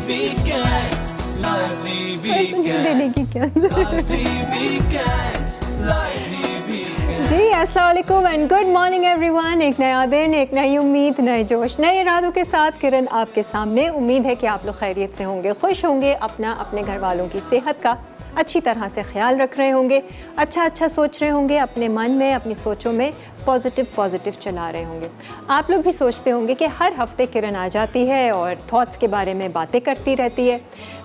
weekends, lively देने की क्या lively weekends, lively weekends. जी अस्सलाम वालेकुम एंड गुड मॉर्निंग एवरीवन। एक नया दिन, एक नई उम्मीद, नए जोश, नए इरादों के साथ किरण आपके सामने। उम्मीद है कि आप लोग खैरियत से होंगे, खुश होंगे, अपने घर वालों की सेहत का अच्छी तरह से ख्याल रख रहे होंगे, अच्छा सोच रहे होंगे, अपने मन में, अपनी सोचों में पॉजिटिव चला रहे होंगे। आप लोग भी सोचते होंगे कि हर हफ्ते किरण आ जाती है और थॉट्स के बारे में बातें करती रहती है।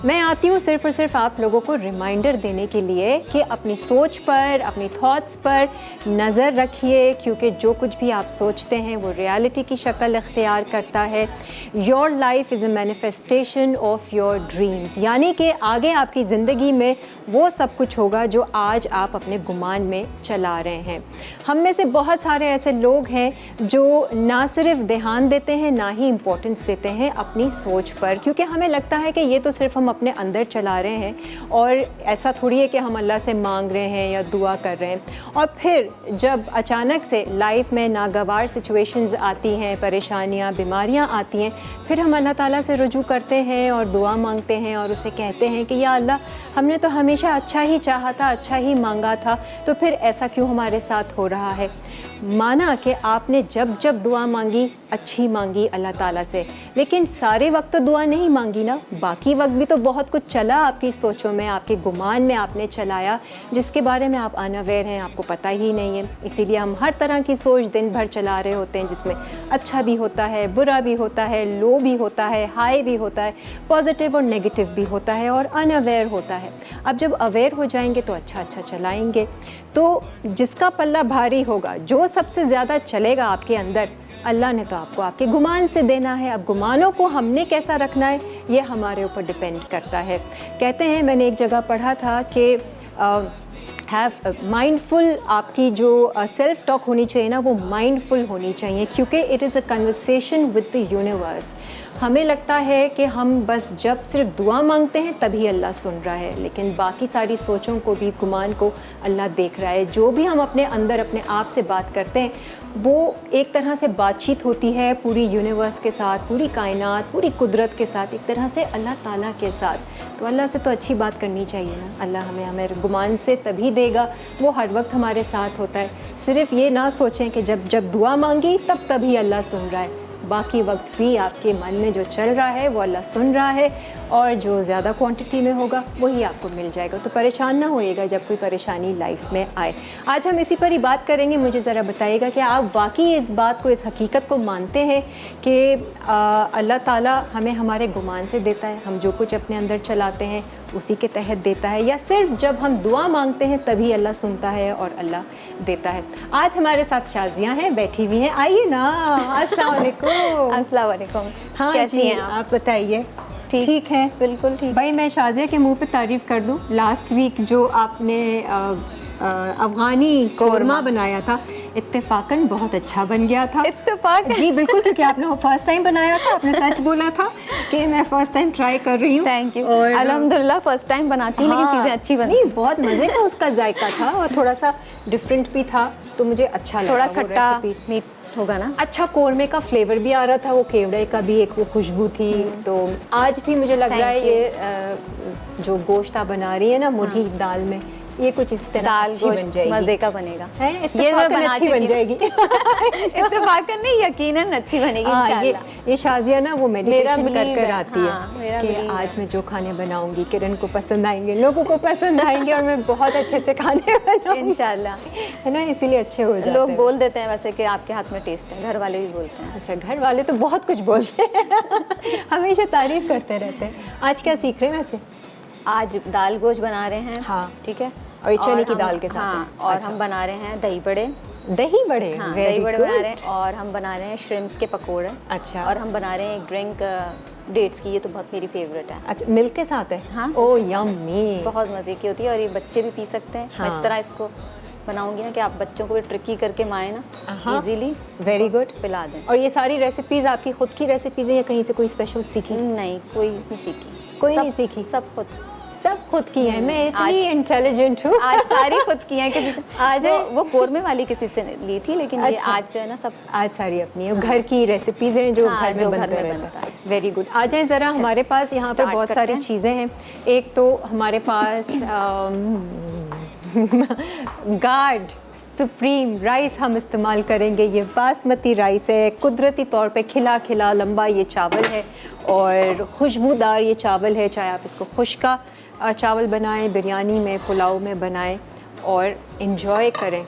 मैं आती हूँ सिर्फ़ और सिर्फ आप लोगों को रिमाइंडर देने के लिए कि अपनी सोच पर, अपनी थॉट्स पर नज़र रखिए, क्योंकि जो कुछ भी आप सोचते हैं वो रियलिटी की शक्ल इख्तियार करता है। Your life is a manifestation of your dreams, यानी कि आगे आपकी ज़िंदगी में वो सब कुछ होगा जो आज आप अपने गुमान में चला रहे हैं। हम में से बहुत सारे ऐसे लोग हैं जो ना सिर्फ ध्यान देते हैं, ना ही इम्पोर्टेंस देते हैं अपनी सोच पर, क्योंकि हमें लगता है कि ये तो सिर्फ हम अपने अंदर चला रहे हैं और ऐसा थोड़ी है कि हम अल्लाह से मांग रहे हैं या दुआ कर रहे हैं। और फिर जब अचानक से लाइफ में नागवार सिचुएशंस आती हैं, परेशानियाँ, बीमारियाँ आती हैं, फिर हम अल्लाह ताला से रुजू करते हैं और दुआ मांगते हैं और उसे कहते हैं कि या अल्लाह, हमने तो हमेशा अच्छा ही चाहा था, अच्छा ही मांगा था, तो फिर ऐसा क्यों हमारे साथ हो रहा है। माना कि आपने जब दुआ मांगी, अच्छी मांगी अल्लाह ताला से, लेकिन सारे वक्त तो दुआ नहीं मांगी ना, बाकी वक्त भी तो बहुत कुछ चला आपकी सोचों में, आपके गुमान में आपने चलाया, जिसके बारे में आप अनअवेयर हैं, आपको पता ही नहीं है। इसीलिए हम हर तरह की सोच दिन भर चला रहे होते हैं, जिसमें अच्छा भी होता है, बुरा भी होता है, लो भी होता है, हाई भी होता है, पॉजिटिव और नेगेटिव भी होता है और अनअवेयर होता है। अब जब अवेयर हो जाएंगे तो अच्छा चलाएंगे। तो जिसका पल्ला भारी होगा, जो सबसे ज़्यादा चलेगा आपके अंदर, अल्लाह ने तो आपको आपके गुमान से देना है। अब गुमानों को हमने कैसा रखना है, ये हमारे ऊपर डिपेंड करता है। कहते हैं, मैंने एक जगह पढ़ा था कि हैव माइंडफुल, आपकी जो सेल्फ टॉक होनी चाहिए ना, वो माइंडफुल होनी चाहिए, क्योंकि it is a conversation with the universe. हमें लगता है कि हम बस जब सिर्फ दुआ मांगते हैं तभी अल्लाह सुन रहा है, लेकिन बाकी सारी सोचों को भी, गुमान को अल्लाह देख रहा है। जो भी हम अपने अंदर अपने आप से बात करते हैं, वो एक तरह से बातचीत होती है पूरी यूनिवर्स के साथ, पूरी कायनात, पूरी कुदरत के साथ, एक तरह से अल्लाह ताला के साथ। तो अल्लाह से तो अच्छी बात करनी चाहिए ना। अल्लाह हमें हमारे गुमान से तभी देगा, वो हर वक्त हमारे साथ होता है। सिर्फ ये ना सोचें कि जब दुआ मांगी तभी अल्लाह सुन रहा है, बाकी वक्त भी आपके मन में जो चल रहा है वो अल्लाह सुन रहा है, और जो ज़्यादा क्वांटिटी में होगा वही आपको मिल जाएगा। तो परेशान ना होइएगा जब कोई परेशानी लाइफ में आए। आज हम इसी पर ही बात करेंगे। मुझे ज़रा बताइएगा कि आप वाकई इस बात को, इस हकीकत को मानते हैं कि अल्लाह ताला हमें हमारे गुमान से देता है, हम जो कुछ अपने अंदर चलाते हैं उसी के तहत देता है, या सिर्फ जब हम दुआ मांगते हैं तभी अल्लाह सुनता है और अल्लाह देता है। आज हमारे साथ शाजिया हैं, बैठी हुई हैं। आइए ना। अस्सलाम वालेकुम। अस्सलाम वालेकुम। हाँ, कैसी हैं आप बताइए? ठीक है, बिल्कुल ठीक। भाई मैं शाजिया के मुंह पे तारीफ़ कर दूं, लास्ट वीक जो आपने अफ़गानी कोरमा बनाया था, इत्तेफाकन बहुत अच्छा बन गया था। इत्तेफाक? जी बिल्कुल, क्योंकि आपने वो फर्स्ट टाइम बनाया था, आपने सच बोला था कि मैं फ़र्स्ट टाइम ट्राई कर रही हूँ। Thank you. और अल्हम्दुलिल्लाह फर्स्ट टाइम बनाती हूँ, लेकिन चीज़ें अच्छी बनती हैं। नहीं, बहुत मज़े का उसका जायका था और थोड़ा सा डिफरेंट भी था, तो मुझे अच्छा लगा। थोड़ा खट्टा मीठ होगा ना, अच्छा कोरमे का फ्लेवर भी आ रहा था, वो केवड़े का भी एक वो खुशबू थी। तो आज भी मुझे लग रहा है ये जो गोश्त आप बना रही है ना मुर्गी दाल में, ये कुछ इस तरह दाल अच्छी बन गोश्त जाएगी, मज़े का बनेगा। है ये मैं बना अच्छी बन जाएगी। इत्तेफाकन नहीं, यकीनन अच्छी बनेगी इंशाल्लाह। ये शाजिया ना वो मेडिटेशन कर कर आती हाँ, है कि आज मैं जो खाने बनाऊंगी किरण को पसंद आएंगे, लोगों को पसंद आएंगे और मैं बहुत अच्छे खाने बनाऊंगी इंशाल्लाह, है ना, इसीलिए अच्छे हो जाते हैं। लोग बोल देते हैं वैसे कि आपके हाथ में टेस्ट है, घर वाले भी बोलते हैं। अच्छा, घर वाले तो बहुत कुछ बोलते हैं हमेशा तारीफ करते रहते हैं। आज क्या सीख रहे हैं वैसे? आज दाल गोश्त बना रहे हैं। हाँ, ठीक है। और चने की दाल के साथ। हाँ, और अच्छा। हम बना रहे हैं दही बड़े। दही बड़े? हाँ, Very दही बड़े बना good। रहे हैं, और हम बना रहे हैं श्रिम्प्स के पकोड़े। अच्छा। और हम बना रहे हैं एक ड्रिंक डेट्स की, ये तो बहुत मेरी फेवरेट है। अच्छा, मिल्क के साथ है? हाँ। ओ यम्मी, बहुत मज़े की होती है और ये बच्चे भी पी सकते हैं। मैं इस तरह इसको बनाऊंगी ना कि आप बच्चों को भी ट्रिकी करके माए ना, इजीली वेरी गुड पिला दें। और ये सारी रेसिपीज आपकी खुद की रेसिपीज हैं या कहीं से कोई स्पेशल सीखी? नहीं, कोई नहीं सीखी, कोई नहीं सीखी? सब खुद। सब खुद की हैं, मैं इतनी आज- इंटेलिजेंट हूँ। आज सारी खुद की हैं किसी से। आज वो कोरमे वाली किसी से ली थी, लेकिन ये अच्छा। आज जो है ना सब आज सारी अपनी है, घर की रेसिपीज हैं जो हाँ, घर जो में घर बनते में रहते बनता हैं। है। Very good. आ जाए ज़रा, हमारे पास यहाँ पे start बहुत करते सारी हैं। चीज़ें हैं। एक तो हमारे पास गार्ड सुप्रीम राइस हम इस्तेमाल करेंगे। ये बासमती राइस है, कुदरती तौर पे खिला खिला लंबा ये चावल है और खुशबूदार ये चावल है। चाहे आप इसको खुश्का चावल बनाएं, बिरयानी में, पुलाव में बनाएं और इन्जॉय करें।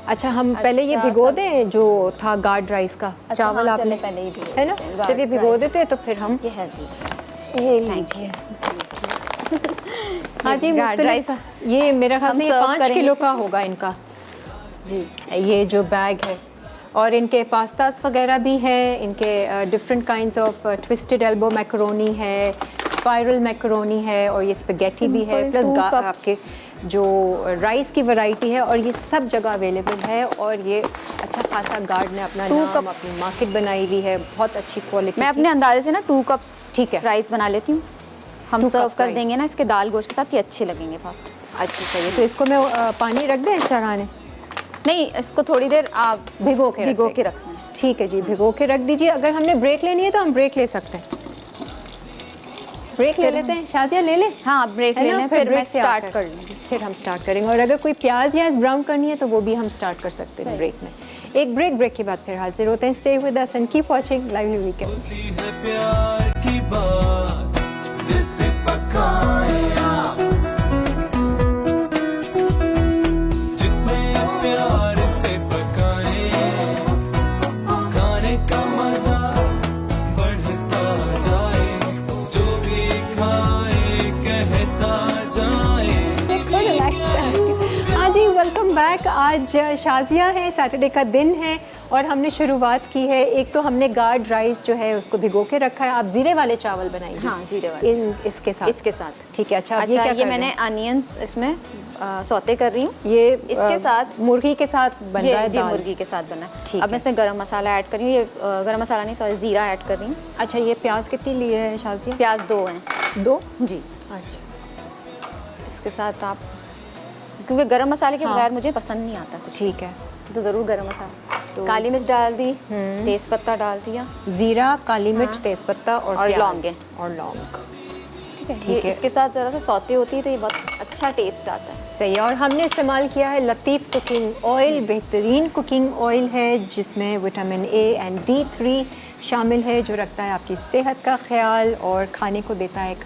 अच्छा, हम पहले ये अच्छा, भिगो सब- दें जो था गार्ड राइस का अच्छा, चावल हाँ, आपने, चलो पहले ही भिगो है ना, देते हैं, सिर्फ ये गार्ड भिगो राइस। देते हैं तो फिर हम ये हैवी। ये लीजिए। हाँ जी, गार्ड मुख्तलिफ राइस सा- ये मेरा ख्याल हम से ये सर्व 5 करेंगे किलो इसके का साथ। होगा इनका, जी, ये जो बैग है। और इनके पास्तास वगैरह भी हैं, इनके different kinds of twisted elbow macaroni है, स्पाइरल मैकरोनी है और ये स्पेगेटी भी है, Simple प्लस 2 cups। आपके जो राइस की वैरायटी है और ये सब जगह अवेलेबल है। और ये अच्छा खासा गार्ड ने अपना 2 नाम, cups। अपनी मार्केट बनाई हुई है, बहुत अच्छी क्वालिटी। मैं अपने अंदाजे से ना 2 कप्स ठीक है। राइस बना लेती हूँ। हम 2 सर्व cup कर rice। देंगे ना इसके दाल गोश्त के साथ, ये अच्छे लगेंगे बहुत। अच्छा सही है, तो इसको मैं पानी रख दें चढ़ाने, नहीं, इसको थोड़ी देर आप भिगो के भिगो रख के दें। रखना है। ठीक है जी, भिगो के रख दीजिए। अगर हमने ब्रेक लेनी है तो हम ब्रेक ले सकते हैं। ब्रेक ले लेते हैं, शाजिया ले लें। हाँ, आप ब्रेक है ले ना? लें, फिर मैं ब्रेक से स्टार्ट आकर- कर लूँगी। फिर हम स्टार्ट करेंगे। और अगर कोई प्याज या ब्राउन करनी है तो वो भी हम स्टार्ट कर सकते हैं ब्रेक में। एक ब्रेक के बाद फिर हाजिर होते हैं। Stay with us and keep watching lively weekend. होती है प्यार की बात, दिल से पकाए आप, जितने प्यार से पकाए, खाने का मजा बढ़ता जाए, जो भी खाए कहता जाए। हाँ जी, वेलकम बैक। आज शाजिया है, सैटरडे का दिन है और हमने शुरुआत की है। एक तो हमने गार्ड राइस जो है उसको भिगो के रखा है। आप जीरे वाले चावल बनाएंगे? हाँ, जीरे वाले। इसके साथ। इसके साथ। ठीक है। अच्छा, अब अच्छा, ये क्या ये कर मैंने रहे हैं? अनियंस इसमें सौते कर रही हूँ। ये इसके साथ मुर्गी के साथ बन रहा है जी, दाल। मुर्गी के साथ बना है। ठीक अब मैं है। इसमें गरम मसाला ऐड कर रही हूँ। ये गरम मसाला नहीं, सॉरी, जीरा ऐड कर रही हूँ। अच्छा, ये प्याज कितनी लिए है शाजिया? प्याज 2 हैं। 2? जी, अच्छा, इसके साथ आप, क्योंकि गरम मसाले के हाँ। बगैर मुझे पसंद नहीं आता कुछ, ठीक है। तो ज़रूर गरम मसाला। तो- काली मिर्च डाल दी, तेज पत्ता डाल दिया, जीरा, काली मिर्च, हाँ। तेजपत्ता और और प्याज लौंगे। और लौंग। ठीक है। ठीक ये है। इसके साथ ज़रा सा सौते होती है तो ये बहुत अच्छा टेस्ट आता है। सही है। और हमने इस्तेमाल किया है लतीफ़ कुकिंग ऑयल, बेहतरीन कुकिंग ऑयल है जिसमें विटामिन ए एंड D3 शामिल है, जो रखता है आपकी सेहत का ख्याल और खाने को देता है एक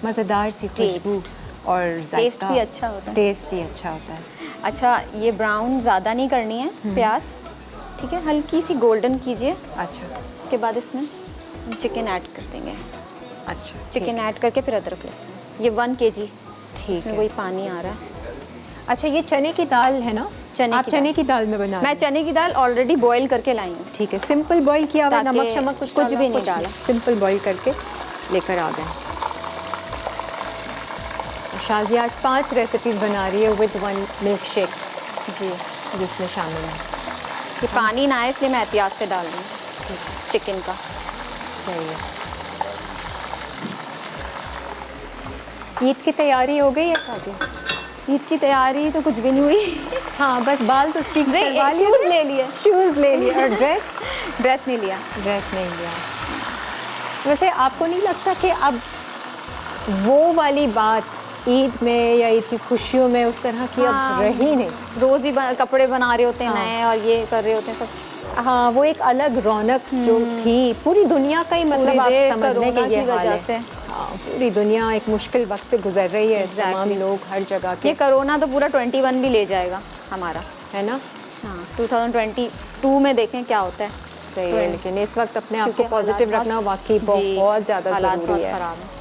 मज़ेदार सी खुशबू टेस्ट। और टेस्ट जायका। भी अच्छा होता है। टेस्ट भी अच्छा होता है। अच्छा, ये ब्राउन ज़्यादा नहीं करनी है प्याज, ठीक है, हल्की सी गोल्डन कीजिए। अच्छा इसके बाद इसमें हम चिकन ऐड कर देंगे। अच्छा, चिकन ऐड करके फिर अदरक लहसुन। ये 1 kg, ठीक इसमें है। वही पानी आ रहा है। अच्छा, ये चने की दाल है ना? चने आप की चने दाल। की दाल में बना मैं रही हैं? चने की दाल ऑलरेडी बॉईल करके लाई हूँ। ठीक है, सिंपल बॉईल किया हुआ, ताकि नमक शमक कुछ कुछ डाला? भी नहीं डाला। सिंपल बॉईल करके लेकर आ गए। शाजिया आज 5 रेसिपीज़ बना रही है विद 1 मिल्क शेक जी, जिसमें शामिल है। ये पानी ना आए इसलिए मैं एहतियात से डाल रही हूँ चिकन का। सही है। ईद की तैयारी हो गई है शाजिया? ईद की तैयारी तो कुछ भी नहीं हुई। हाँ, बस बाल तो स्ट्रीक नहीं, करवा लिए, शूज़ ले लिए। शूज़ ले लिए और ड्रेस ड्रेस नहीं लिया। ड्रेस नहीं लिया। वैसे आपको नहीं लगता कि अब वो वाली बात ईद में या ईद की खुशियों में उस तरह की अब हाँ। रही नहीं? रोज़ ही कपड़े बना रहे होते हैं हाँ। नए और ये कर रहे होते हैं सब। हाँ, वो एक अलग रौनक जो थी पूरी दुनिया का ही, मतलब पूरी आप देर समझ लें कोरोना कि ये की हाल वजह है। से। हाँ, पूरी दुनिया एक मुश्किल वक्त से गुजर रही है। Exactly। तमाम लोग हर जगह के, ये कोरोना तो पूरा 21 भी ले जाएगा हमारा। है ना? हाँ, 2022 में देखें क्या होता है। सही है, लेकिन इस वक्त अपने आप को क्योंकि पॉजिटिव हालात रखना वाकई जी, बहुत ज़्यादा हालात ज़रूरी बहुत है। ख़राब है।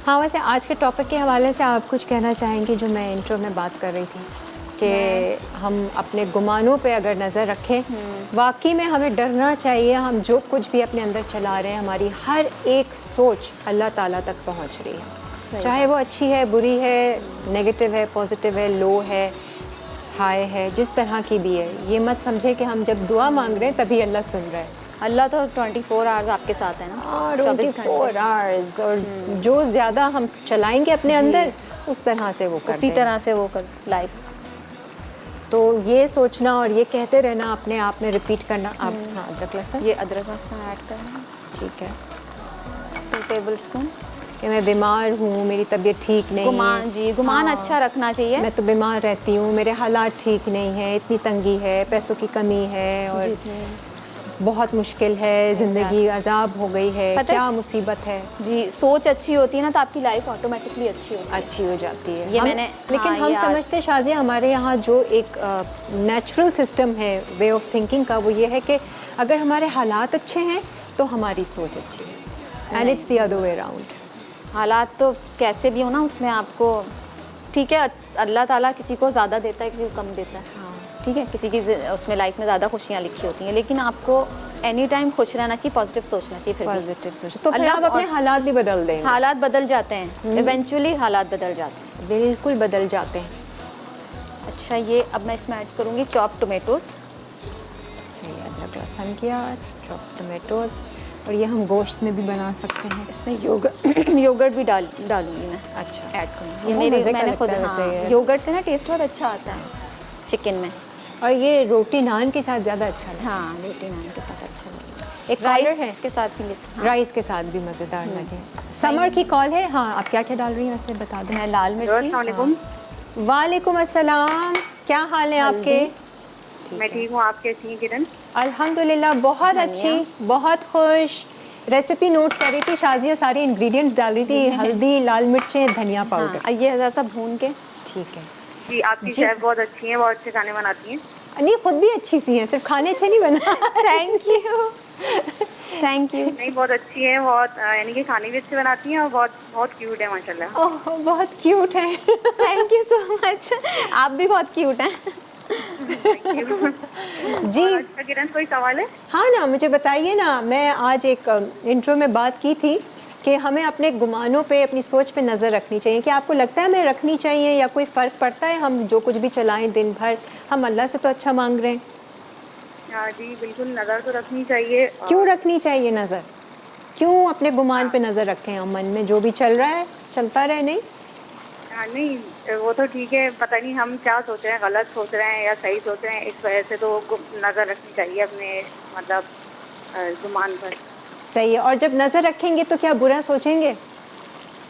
हाँ, वैसे आज के टॉपिक के हवाले से आप कुछ कहना चाहेंगी? जो मैं इंट्रो में बात कर रही थी कि हम अपने गुमानों पे अगर नज़र रखें, वाकई में हमें डरना चाहिए। हम जो कुछ भी अपने अंदर चला रहे हैं, हमारी हर एक सोच अल्लाह ताला तक पहुंच रही है, सही चाहे वो अच्छी है, बुरी है, नेगेटिव है, पॉजिटिव है, लो है, हाई है, जिस तरह की भी है। ये मत समझे कि हम जब दुआ मांग रहे हैं तभी अल्लाह सुन रहा है। अल्लाह तो 24 आवर्स आपके साथ है ना, 24 24 आवर्स, और जो ज़्यादा हम चलाएंगे अपने अंदर उस तरह से वो कर उसी देंगे। तरह से वो कर लाइफ। तो ये सोचना और ये कहते रहना, अपने आप में रिपीट करना। आप हाँ, अदरक लहसुन ये अदरक लहसुन ऐड करना, ठीक है 2 टेबल स्पून। कि मैं बीमार हूँ, मेरी तबीयत ठीक नहीं गुमान है। जी, गुमान हाँ, अच्छा रखना चाहिए। मैं तो बीमार रहती हूँ, मेरे हालात ठीक नहीं है, इतनी तंगी है, पैसों की कमी है और जी, बहुत मुश्किल है, ज़िंदगी अजाब हो गई है, पता है- क्या मुसीबत है, जी, सोच अच्छी होती है ना तो आपकी लाइफ ऑटोमेटिकली अच्छी होती है। अच्छी हो जाती है। ये मैंने- लेकिन हाँ, हम ये आज- समझते शाजिया, हमारे यहाँ जो एक नेचुरल सिस्टम है वे ऑफ थिंकिंग का, वो ये है कि अगर हमारे हालात अच्छे हैं तो हमारी सोच अच्छी है, and it's the other way around. हालात तो कैसे भी हो ना, उसमें आपको ठीक है, अल्लाह ताला किसी को ज़्यादा देता है, किसी को कम देता है। ठीक है, किसी की उसमें लाइफ में ज़्यादा खुशियाँ लिखी होती हैं, लेकिन आपको एनी टाइम खुश रहना चाहिए, पॉजिटिव सोचना चाहिए। फिर भी पॉजिटिव सोच, तो फिर अल्लाह आप अपने और- हालात भी बदल देंगे। हालात बदल जाते हैं, इवेंचुअली हालात बदल जाते हैं। बिल्कुल बदल जाते हैं। अच्छा, ये अब मैं इसमें ऐड करूँगी चॉप टोमेटोज़। सही, अदरक लहसुन किया, चॉप टोमेटोज, और ये हम गोश्त में भी बना सकते हैं। इसमें योगर्ट भी डालूंगी मैं, अच्छा, ऐड करूँगी। ये वो मेरे मज़े का मैंने लगता खुद है वैसे हाँ, ये। योगर्ट से ना टेस्ट बहुत अच्छा आता है चिकन में। और ये रोटी नान के साथ ज़्यादा अच्छा लगता हाँ, रोटी नान के साथ अच्छा लगता है। है। एक कॉलर है, राइस के साथ भी हाँ। राइस के साथ भी मज़ेदार लगे। समर की कॉल है, हाँ आप क्या क्या डाल रही हैं वैसे बता दें। मैं लाल मिर्ची, वालेकुम अस्सलाम, क्या हाल है आपके? मैं ठीक हूँ, आप कैसी हैं किरण? अल्हम्दुलिल्लाह बहुत अच्छी, बहुत खुश। रेसिपी नोट कर रही थी शाजिया, सारे इंग्रेडिएंट्स डाल रही थी, हल्दी, लाल मिर्चें, धनिया पाउडर। हाँ, ये ज़रा सा भून के। ठीक है। जी, आपकी जी। शेफ बहुत अच्छी हैं, बहुत अच्छे खाने बनाती हैं। नहीं, खुद भी अच्छी सी हैं, सिर्फ खाने अच्छे नहीं बना। Thank you, thank you. नहीं, बहुत अच्छी हैं, बहुत यानी कि खाने भी अच्छे बनाती हैं और बहुत बहुत क्यूट है माशाल्लाह। ओह, बहुत क्यूट है। थैंक यू सो मच, आप भी बहुत क्यूट हैं। जी अच्छा किरण, कोई सवाल है? हाँ ना, मुझे बताइए ना। मैं आज एक इंट्रो में बात की थी कि हमें अपने गुमानों पे, अपनी सोच पे नज़र रखनी चाहिए। क्या आपको लगता है हमें रखनी चाहिए या कोई फ़र्क पड़ता है? हम जो कुछ भी चलाएं दिन भर, हम अल्लाह से तो अच्छा मांग रहे हैं। हाँ जी, बिल्कुल नज़र तो रखनी चाहिए। क्यों रखनी चाहिए नज़र? क्यों अपने गुमान पे नज़र रखें हम? मन में जो भी चल रहा है चलता रहे, नहीं? हाँ, नहीं वो तो ठीक है, पता नहीं हम क्या सोच रहे हैं, गलत सोच रहे हैं या सही सोच रहे हैं, इस वजह से तो नज़र रखनी चाहिए अपने मतलब गुमान पर। सही है। और जब नज़र रखेंगे तो क्या बुरा सोचेंगे?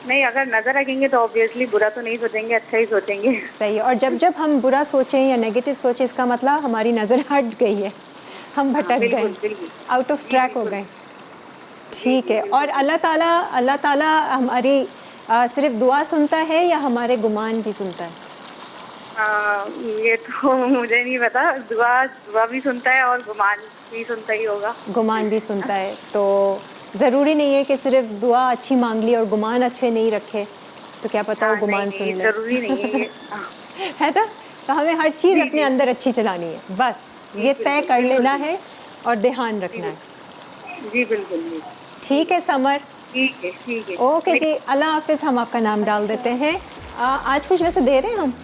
नहीं, अगर नज़र रखेंगे तो ऑब्वियसली बुरा तो नहीं सोचेंगे, अच्छा ही सोचेंगे। सही है। और जब जब हम बुरा सोचें या नेगेटिव सोचें, इसका मतलब हमारी नज़र हट गई है, हम भटक बिल्कुल, गए, बिल्कुल। आउट ऑफ ट्रैक हो गए। ठीक है। और अल्लाह ताला हमारी सिर्फ दुआ सुनता है या हमारे गुमान भी सुनता है? ये तो मुझे नहीं पता, दुआ भी सुनता है और गुमान भी सुनता ही होगा। गुमान भी सुनता है, तो ज़रूरी नहीं है कि सिर्फ दुआ अच्छी मांग ली और गुमान अच्छे नहीं रखे, तो क्या पता वो हाँ, गुमान नहीं, सुन नहीं, ले। जरूरी नहीं है ये। है तो हमें हर चीज़ जी, अपने जी। अंदर अच्छी चलानी है, बस ये तय कर लेना है और ध्यान रखना है। जी बिल्कुल जी। ठीक है समर, ठीक है, ठीक है। ओके जी, अल्लाह हाफिज़। हम आपका नाम डाल देते हैं। आज कुछ वैसे दे रहे हैं हम,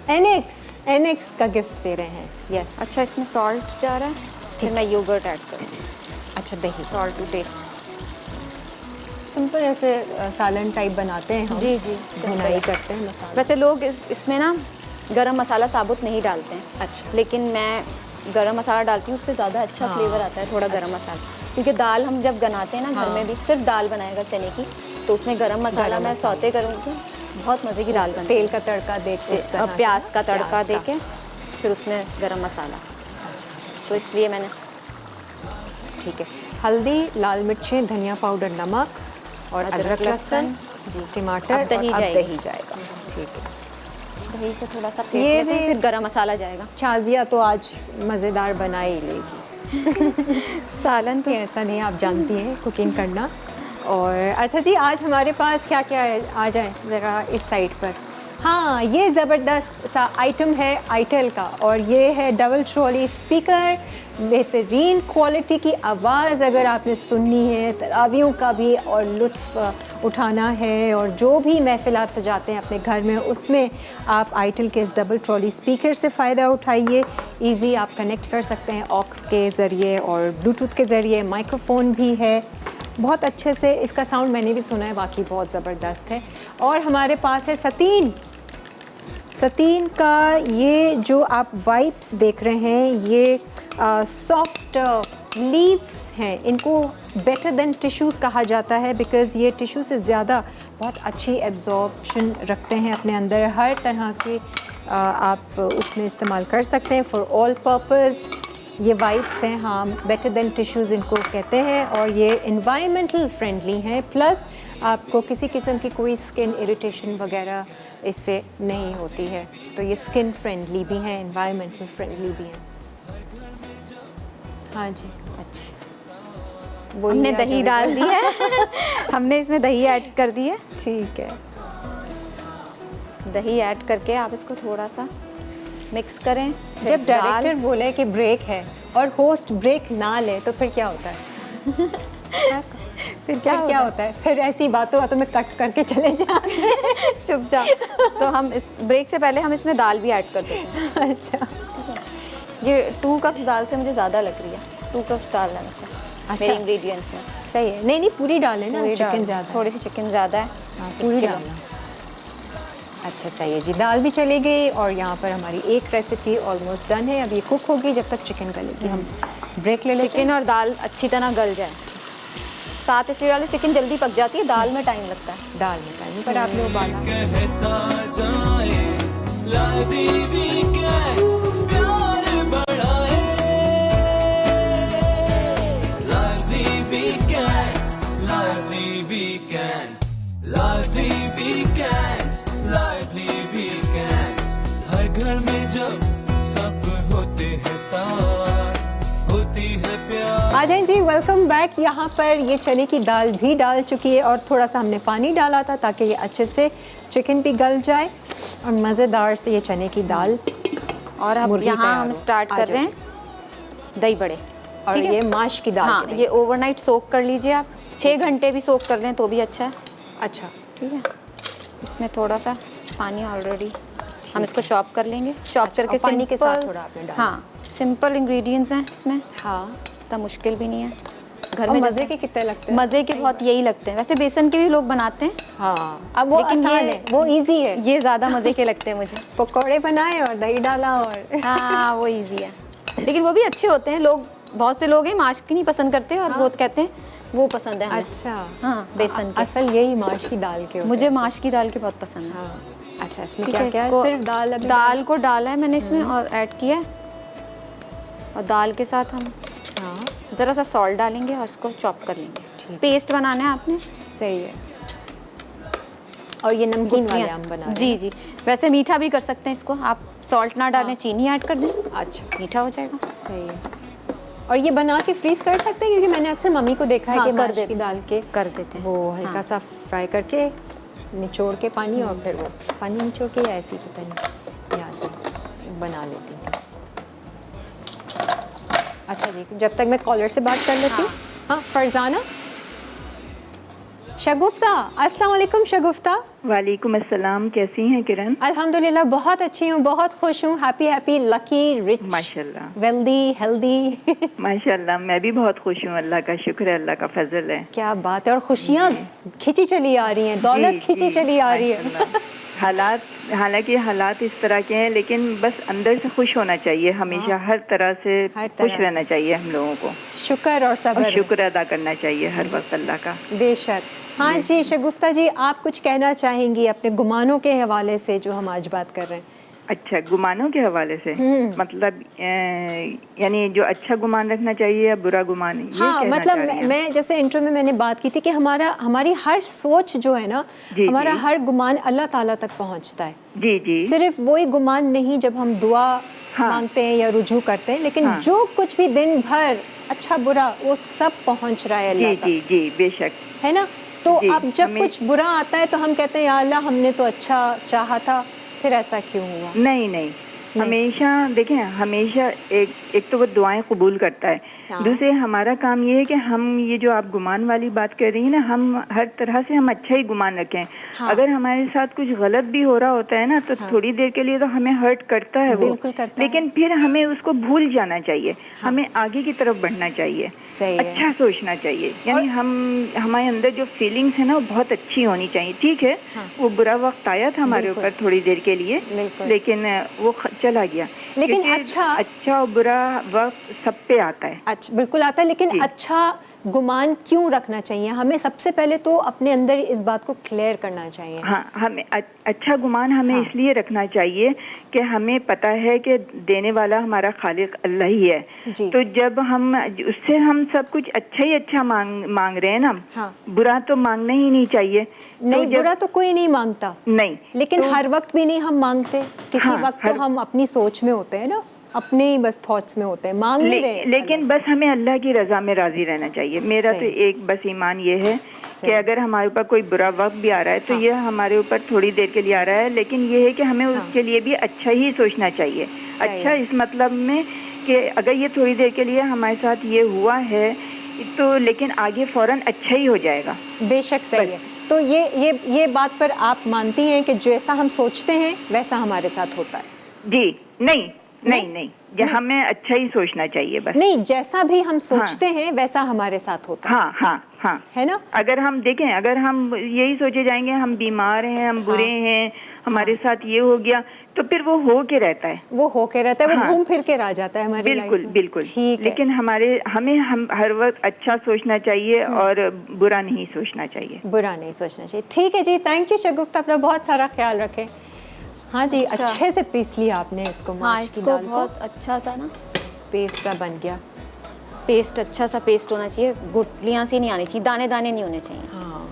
एनएक्स का गिफ्ट दे रहे हैं। यस। अच्छा, इसमें सॉल्ट जा रहा है, फिर मैं योगर्ट ऐड करूँगी। अच्छा, दही सॉल्ट टू टेस्ट। सिंपल ऐसे सालन टाइप बनाते हैं हम। जी, जी, भुनाई simple। करते हैं मसाला। वैसे लोग इसमें ना गरम मसाला साबुत नहीं डालते हैं, अच्छा। लेकिन मैं गरम मसाला डालती हूँ, उससे ज़्यादा अच्छा हाँ। फ्लेवर आता है थोड़ा गरम मसाला। क्योंकि दाल हम जब बनाते हैं ना घर हाँ। में भी, सिर्फ दाल बनाएगा चने की, तो उसमें गरम मसाला मैं सौते करूँगी, बहुत मज़े की दाल बनती तेल का तड़का दे के, है। अब प्याज का तड़का दे के फिर उसमें गरम मसाला, तो इसलिए मैंने ठीक है। हल्दी, लाल मिर्चें, धनिया पाउडर, नमक और अदरक लहसुन, जी, टमाटर, अब दही और अब जाएगी। दही जाएगा। ठीक है। दही को थोड़ा सा ये फेंट लेते हैं, भी- फिर गरम मसाला जाएगा। शाजिया तो आज मज़ेदार बना ही लेगी। सालन तो ऐसा नहीं, आप जानती हैं कुकिंग करना। और अच्छा जी, आज हमारे पास क्या क्या है? आ जाए ज़रा इस साइड पर। हाँ, ये ज़बरदस्त सा आइटम है आईटेल का, और ये है डबल ट्रॉली स्पीकर। बेहतरीन क्वालिटी की आवाज़ अगर आपने सुननी है, तरावियों का भी और लुत्फ़ उठाना है, और जो भी महफ़िल आप सजाते हैं अपने घर में, उसमें आप आईटेल के इस डबल ट्रॉली स्पीकर से फ़ायदा उठाइए। इजी आप कनेक्ट कर सकते हैं ऑक्स के ज़रिए और ब्लूटूथ के ज़रिए। माइक्रोफोन भी है, बहुत अच्छे से इसका साउंड मैंने भी सुना है, वाकई बहुत ज़बरदस्त है। और हमारे पास है सतीन। सतीन का ये जो आप वाइप्स देख रहे हैं, ये सॉफ्ट लीव्स हैं, इनको बेटर देन टिश्यूज़ कहा जाता है बिकॉज़ ये टिश्यू से ज़्यादा बहुत अच्छी एब्जॉर्प्शन रखते हैं अपने अंदर। हर तरह के आप उसमें इस्तेमाल कर सकते हैं फॉर ऑल पर्पस। ये वाइप्स हैं, हाँ, बेटर देन टिश्यूज़ इनको कहते हैं, और ये इन्वायरमेंटल फ्रेंडली हैं। प्लस आपको किसी किस्म की कोई स्किन इरिटेशन वगैरह इससे नहीं होती है, तो ये स्किन फ्रेंडली भी हैं, इन्वायरमेंटल फ्रेंडली भी हैं। हाँ जी, अच्छा, बोलिए, हमने आ दही जाओ। डाल दी है। हमने इसमें दही ऐड कर दी है। ठीक है, दही ऐड करके आप इसको थोड़ा सा मिक्स करें। फिर जब दाल- डायरेक्टर बोले कि ब्रेक है और होस्ट ब्रेक ना ले तो फिर क्या होता है? फिर क्या होता है? फिर ऐसी बातों में कट करके चले जाते हैं। चुपचाप। तो हम इस ब्रेक से पहले हम इसमें दाल भी ऐड कर देते हैं। अच्छा, ये 2 कप दाल से मुझे ज़्यादा लग रही है, 2 कप दाल डालने से अच्छा। मेरे इंग्रेडिएंट्स में। सही है। नहीं पूरी डालें ना, पूरी चिकन डाल- ज़्यादा थोड़ी सी चिकन ज़्यादा है, हाँ, 1 पूरी किलो। डालना। अच्छा, सही है जी। दाल भी चली गई और यहाँ पर हमारी एक रेसिपी ऑलमोस्ट डन है। अब ये कुक होगी, जब तक चिकन गलेगी हम ब्रेक ले लेते हैं। चिकन और दाल अच्छी तरह गल जाए। साथ इसलिए डालें, चिकन जल्दी पक जाती है, दाल में टाइम लगता है। दाल में टाइम पर आपने उबाला। कहता जाए लादी वीकेंड्स प्यार बढ़ाए, लादी वीकेंड्स, लादी वीकेंड्स, लादी वीकेंड्स, लादी वीकेंड्स। हर घर में जब सब होते हैं साथ, होती है प्यार। आ जाएं जी, वेलकम बैक। यहाँ पर ये चने की दाल भी डाल चुकी है और थोड़ा सा हमने पानी डाला था ताकि ये अच्छे से चिकन भी गल जाए और मज़ेदार से ये चने की दाल। और अब मुर्गी यहाँ तैयार हम हो। स्टार्ट आ कर जाओ। रहे हैं दही बड़े। और ठीक है? ये माश की दाल हाँ, के ये ओवरनाइट सोक कर लीजिए आप, 6 घंटे भी सोक कर लें तो भी अच्छा है। अच्छा, ठीक है, इसमें थोड़ा सा पानी ऑलरेडी हम इसको चॉप कर लेंगे। चॉप करके और पानी के साथ सिंपल- थोड़ा आपने डाला। हाँ, सिंपल इंग्रेडिएंट्स हैं इसमें, हाँ। इतना मुश्किल भी नहीं है। घर और में मज़े जैसे के कितने लगते हैं? मज़े के बहुत यही लगते हैं। वैसे बेसन के भी लोग बनाते हैं, हाँ, अब वो लेकिन आसान है, वो इजी है। ये ज़्यादा मज़े के लगते हैं मुझे। पकौड़े बनाए और दही डाला और हाँ, वो इजी है, लेकिन वो भी अच्छे होते हैं। लोग, बहुत से लोग हैं माश की नहीं पसंद करते और वो कहते हैं वो पसंद है हमें। अच्छा, हाँ, बेसन के। असल यही माश की दाल के होते मुझे हैं। माश की दाल के बहुत पसंद है। हाँ, अच्छा, इसमें ठीक क्या है, क्या है? इसको- सिर्फ दाल अभी दाल को डाला है मैंने इसमें और ऐड किया है, और दाल के साथ हम हाँ, ज़रा सा सॉल्ट डालेंगे और इसको चॉप कर लेंगे। ठीक। पेस्ट बनाना है आपने। सही है। और ये नमकीन वाले हम बना रहे हैं। जी जी, वैसे मीठा भी कर सकते हैं इसको आप, सॉल्ट ना डालें, चीनी ऐड कर दें, अच्छा, मीठा हो जाएगा। सही है। और ये बना के फ्रीज कर सकते हैं, क्योंकि मैंने अक्सर मम्मी को देखा है हाँ, कि कर माश देते की हैं। दाल के कर देते हैं वो हल्का हाँ। सा फ्राई करके निचोड़ के पानी, और फिर वो पानी निचोड़ के या ऐसी पता नहीं याद नहीं, बना लेती हूँ। अच्छा जी, जब तक मैं कॉलर से बात कर लेती हूँ। हाँ, फरजाना शगुफ्ता, अस्सलाम वालेकुम शगुफ्ता। वालेकुम अस्सलाम, कैसी हैं किरण? अल्हम्दुलिल्लाह बहुत अच्छी हूँ, बहुत खुश हूँ। हैप्पी हैप्पी लकी रिच माशाल्लाह। Wealthy healthy. माशाल्लाह, मैं भी बहुत खुश हूँ, अल्लाह का शुक्र है, अल्लाह का फजल है। क्या बात है, और खुशियाँ खिंची चली आ रही हैं, दौलत जी, खिंची जी, चली आ रही है। माशाल्लाह। हालात, हालांकि हालात इस तरह के हैं, लेकिन बस अंदर से खुश होना चाहिए हमेशा, हर तरह से हर खुश तरह से। रहना चाहिए हम लोगों को, शुक्र और और सब्र। शुक्र अदा करना चाहिए हर वक्त अल्लाह का। बेशक। हाँ जी, शगुफ्ता जी, आप कुछ कहना चाहेंगी अपने गुमानों के हवाले से जो हम आज बात कर रहे हैं? अच्छा, गुमानों के हवाले से मतलब यानी जो अच्छा गुमान रखना चाहिए या बुरा गुमान, ये हाँ, कहना मतलब चाह रही हैं? मैं जैसे इंट्रो में मैंने बात की थी कि हमारी हर सोच जो है ना, जी, हमारा जी। हर गुमान अल्लाह ताला तक पहुंचता है। जी जी, सिर्फ वही गुमान नहीं जब हम दुआ हाँ। मांगते हैं या रुजू करते हैं, लेकिन हाँ। जो कुछ भी दिन भर अच्छा बुरा वो सब पहुंच रहा है अल्लाह जी तक, जी जी, बेशक। है ना? तो जी, अब जब हमें- कुछ बुरा आता है तो हम कहते हैं या अल्लाह, हमने तो अच्छा चाहा था, फिर ऐसा क्यों हुआ? नहीं नहीं, हमेशा देखें, हमेशा एक तो वो दुआएं कबूल करता है, हाँ। दूसरे हमारा काम ये है कि हम ये जो आप गुमान वाली बात कर रही हैं ना, हम हर तरह से हम अच्छा ही गुमान रखें। हाँ। अगर हमारे साथ कुछ गलत भी हो रहा होता है ना, तो हाँ। थोड़ी देर के लिए तो हमें हर्ट करता है वो, बिल्कुल करता है। लेकिन फिर हमें उसको भूल जाना चाहिए। हाँ। हमें आगे की तरफ बढ़ना चाहिए, सही है। अच्छा सोचना चाहिए। यानी हमारे अंदर जो फीलिंग्स है ना, वो बहुत अच्छी होनी चाहिए। ठीक है, हाँ। वो बुरा वक्त आया था हमारे बिल्कुल। ऊपर थोड़ी देर के लिए, बिल्कुल। लेकिन वो चला गया। लेकिन क्योंकि अच्छा और बुरा वक्त सब पे आता है। अच्छा, बिल्कुल आता है, लेकिन जी। अच्छा गुमान क्यों रखना चाहिए? हमें सबसे पहले तो अपने अंदर इस बात को क्लियर करना चाहिए। हाँ, हमें अच्छा गुमान हमें हाँ। इसलिए रखना चाहिए कि हमें पता है कि देने वाला हमारा खालिक अल्लाह ही है। जी। तो जब हम उससे हम सब कुछ अच्छा ही अच्छा मांग रहे हैं ना, हाँ। बुरा तो मांगना ही नहीं चाहिए। नहीं, बुरा तो कोई नहीं मांगता, नहीं, लेकिन तो, हर वक्त भी नहीं हम मांगते। किसी हाँ, वक्त तो हम अपनी सोच में होते हैं ना, अपने ही बस थॉट्स में होते हैं, मांग नहीं रहे। लेकिन बस हमें अल्लाह की रजा में राजी रहना चाहिए। मेरा तो सही। एक बस ईमान ये है सही। कि अगर हमारे ऊपर कोई बुरा वक्त भी आ रहा है तो हाँ। ये हमारे ऊपर थोड़ी देर के लिए आ रहा है, लेकिन ये है कि हमें उसके लिए भी अच्छा ही सोचना चाहिए। अच्छा है। इस मतलब में कि अगर ये थोड़ी देर के लिए हमारे साथ ये हुआ है तो लेकिन आगे फौरन अच्छा ही हो जाएगा। बेशक सही है। तो ये बात पर आप मानती हैं कि जैसा हम सोचते हैं वैसा हमारे साथ होता है? जी, नहीं नहीं नहीं, हमें अच्छा ही सोचना चाहिए बस। नहीं, जैसा भी हम सोचते हैं वैसा हमारे साथ होता है। हाँ हाँ हाँ, है ना? अगर हम देखें, अगर हम यही सोचे जाएंगे हम बीमार हैं, हम बुरे हैं, हमारे साथ ये हो गया, तो फिर वो हो के रहता है। वो होके रहता है, वो हाँ। घूम फिर के रह जाता है हमारी लाइफ बिल्कुल में। बिल्कुल। ठीक है। लेकिन हम हर वक्त अच्छा सोचना चाहिए और बुरा नहीं सोचना चाहिए। बुरा नहीं सोचना चाहिए। ठीक है जी, थैंक यू शगुफ्ता, अपना बहुत सारा ख्याल रखें। हाँ जी, अच्छा। अच्छे से पीस लिया आपने इसको। हाँ, माश की इसको दाल को। बहुत अच्छा सा ना पेस्ट सा बन गया। पेस्ट, अच्छा सा पेस्ट होना चाहिए, गुठलियाँ सी नहीं आनी चाहिए, दाने दाने नहीं होने चाहिए। हाँ,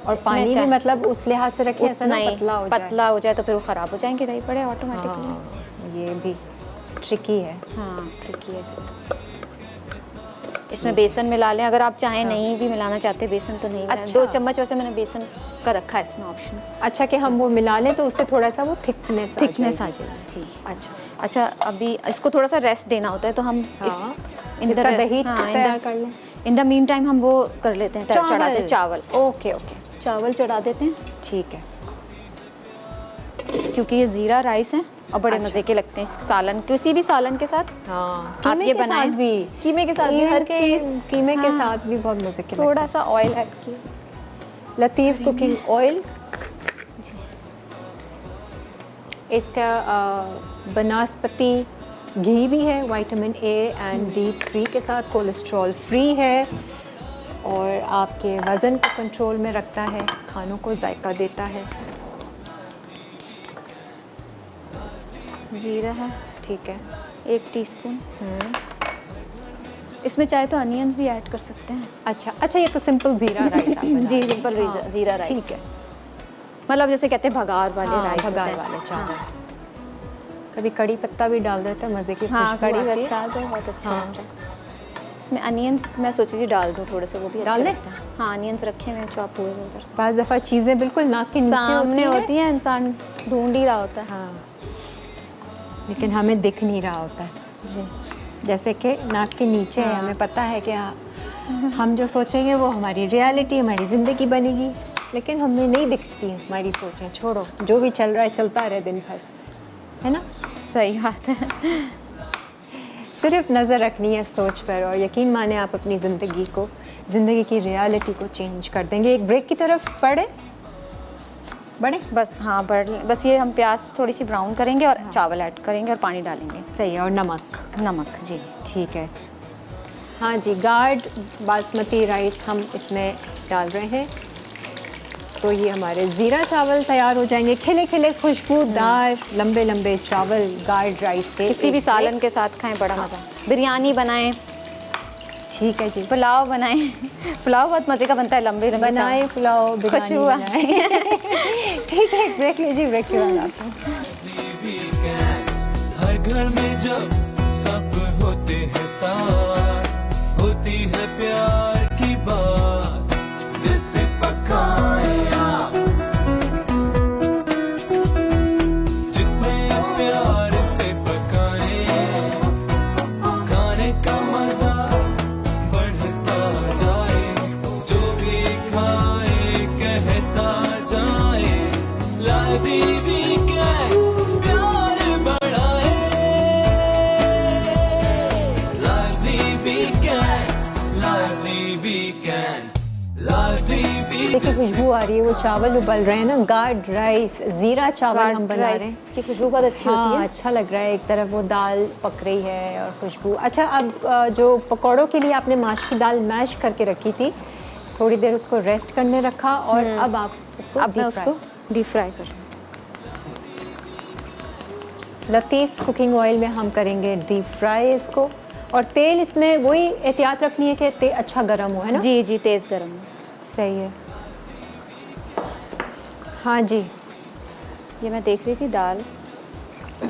और इसमें पानी भी चाहे- मतलब उस लिहाज से रखिए ऐसा ना नहीं, पतला हो जाए। पतला हो जाए तो फिर वो ख़राब हो जाएंगे, दही पड़े ऑटोमेटिकली। हाँ, ये भी ट्रिकी है। हाँ, ट्रिकी है इसमें बेसन मिला लें, अगर आप चाहें नहीं भी मिलाना चाहते बेसन तो नहीं मिलाना। अच्छा। 2 चम्मच वैसे मैंने बेसन का रखा है इसमें ऑप्शन। अच्छा कि हम वो मिला लें तो उससे थोड़ा सा वो थिकनेस आ जाएगी जी। अच्छा अच्छा, अभी इसको थोड़ा सा रेस्ट देना होता है तो हम हाँ, इसका दही तैयार कर लें। इन द मीन टाइम हम वो कर लेते हैं, चढ़ाते हैं चावल। ओके ओके, चावल चढ़ा देते हैं ठीक है। क्योंकि ये ज़ीरा राइस है और बड़े अच्छा। मज़े के लगते हैं इस सालन, किसी भी सालन के साथ। हाँ, आप ये बनाएं भी, कीमे के साथ भी, हर चीज़ कीमे के हाँ। साथ भी बहुत मजे के थोड़ा सा ऑयल ऐड किए, लतीफ़ कुकिंग ऑयल। इसका बनास्पति घी भी है, विटामिन ए एंड D3 के साथ, कोलेस्ट्रॉल फ्री है और आपके वज़न को कंट्रोल में रखता है, खानों को जायका देता है। जीरा है ठीक है। 1 टीस्पून। इसमें चाहे तो अनियंस भी ऐड कर सकते हैं। अच्छा, ये तो सिंपल जीरा राइस आप बना जी, रहे हैं। सिंपल हाँ, जीरा राइस। ठीक है। मतलब जैसे कहते हैं भगार वाले हाँ, राइस भगार होते हैं। वाले चावल। हाँ। कभी कड़ी पत्ता भी डाल देते हैं, मज़े की हाँ, खुशबू कड़ी आती है। पत्ता तो बहुत अच्छा हाँ। लगता है। इसमें अनियंस मैं सोची थी डाल दूँ थोड़े से, वो भी अच्छा डाल दें? लगता है। हाँ, अनियंस रखे हुए चॉप हुए हुए उधर बाज़ दफ़ा चीज़ें बिल्कुल नाक के नीचे सामने होती होती है, इंसान ढूंढ ही रहा होता है। हाँ, लेकिन हमें दिख नहीं रहा होता है। जी, जैसे कि नाक के नीचे है, हाँ। हमें पता है कि हम जो सोचेंगे वो हमारी रियलिटी, हमारी ज़िंदगी बनेगी, लेकिन हमें नहीं दिखती हमारी सोचें। छोड़ो, जो भी चल रहा है चलता रहे दिन भर, है ना? सही बात है। सिर्फ नज़र रखनी है सोच पर और यकीन माने आप अपनी ज़िंदगी की रियलिटी को चेंज कर देंगे। एक ब्रेक की तरफ बढ़े। बस हाँ, बस ये हम प्याज थोड़ी सी ब्राउन करेंगे और चावल ऐड करेंगे और पानी डालेंगे। सही है, और नमक। जी, ठीक है। हाँ जी, गार्ड बासमती राइस हम इसमें डाल रहे हैं, तो ये हमारे ज़ीरा चावल तैयार हो जाएंगे। खिले खिले खुशबूदार लंबे लंबे चावल गार्ड राइस के। किसी भी सालन के साथ खाएं, बड़ा मज़ा। बिरयानी बनाएं, ठीक है जी, पुलाव बनाएं। पुलाव बहुत मज़े का बनता है, लंबे लंबे बनाए पुलाव, बिरयानी खुशबू बनाए। ठीक है, ब्रेक लीजिए, ब्रेक के बाद आते हैं। वीकेंड्स हर घर में जब सब होते हैं साथ, होती है प्यार की बात, दिल से पकाए आप, जितने प्यार से पकाए, खाने का लादीवी देखिए खुशबू आ रही है, वो चावल उबल रहे हैं ना, गार्ड राइस, जीरा चावल हम बना रहे हैं। राइस की खुशबू बहुत अच्छी होती हाँ है। अच्छा लग रहा है। एक तरफ वो दाल पक रही है और खुशबू। अच्छा अब जो पकौड़ों के लिए आपने माश की दाल मैश करके रखी थी, थोड़ी देर उसको रेस्ट करने रखा और अब आप उसको अब मैं deep उसको fry। डीप फ्राई कर रही हूँ। लतीफ़ कुकिंग ऑयल में हम करेंगे डीप फ्राई इसको। और तेल इसमें वही एहतियात रखनी है कि तेल अच्छा गर्म हो, है ना? जी जी, तेज़ गरम है। सही है। हाँ जी, ये मैं देख रही थी दाल,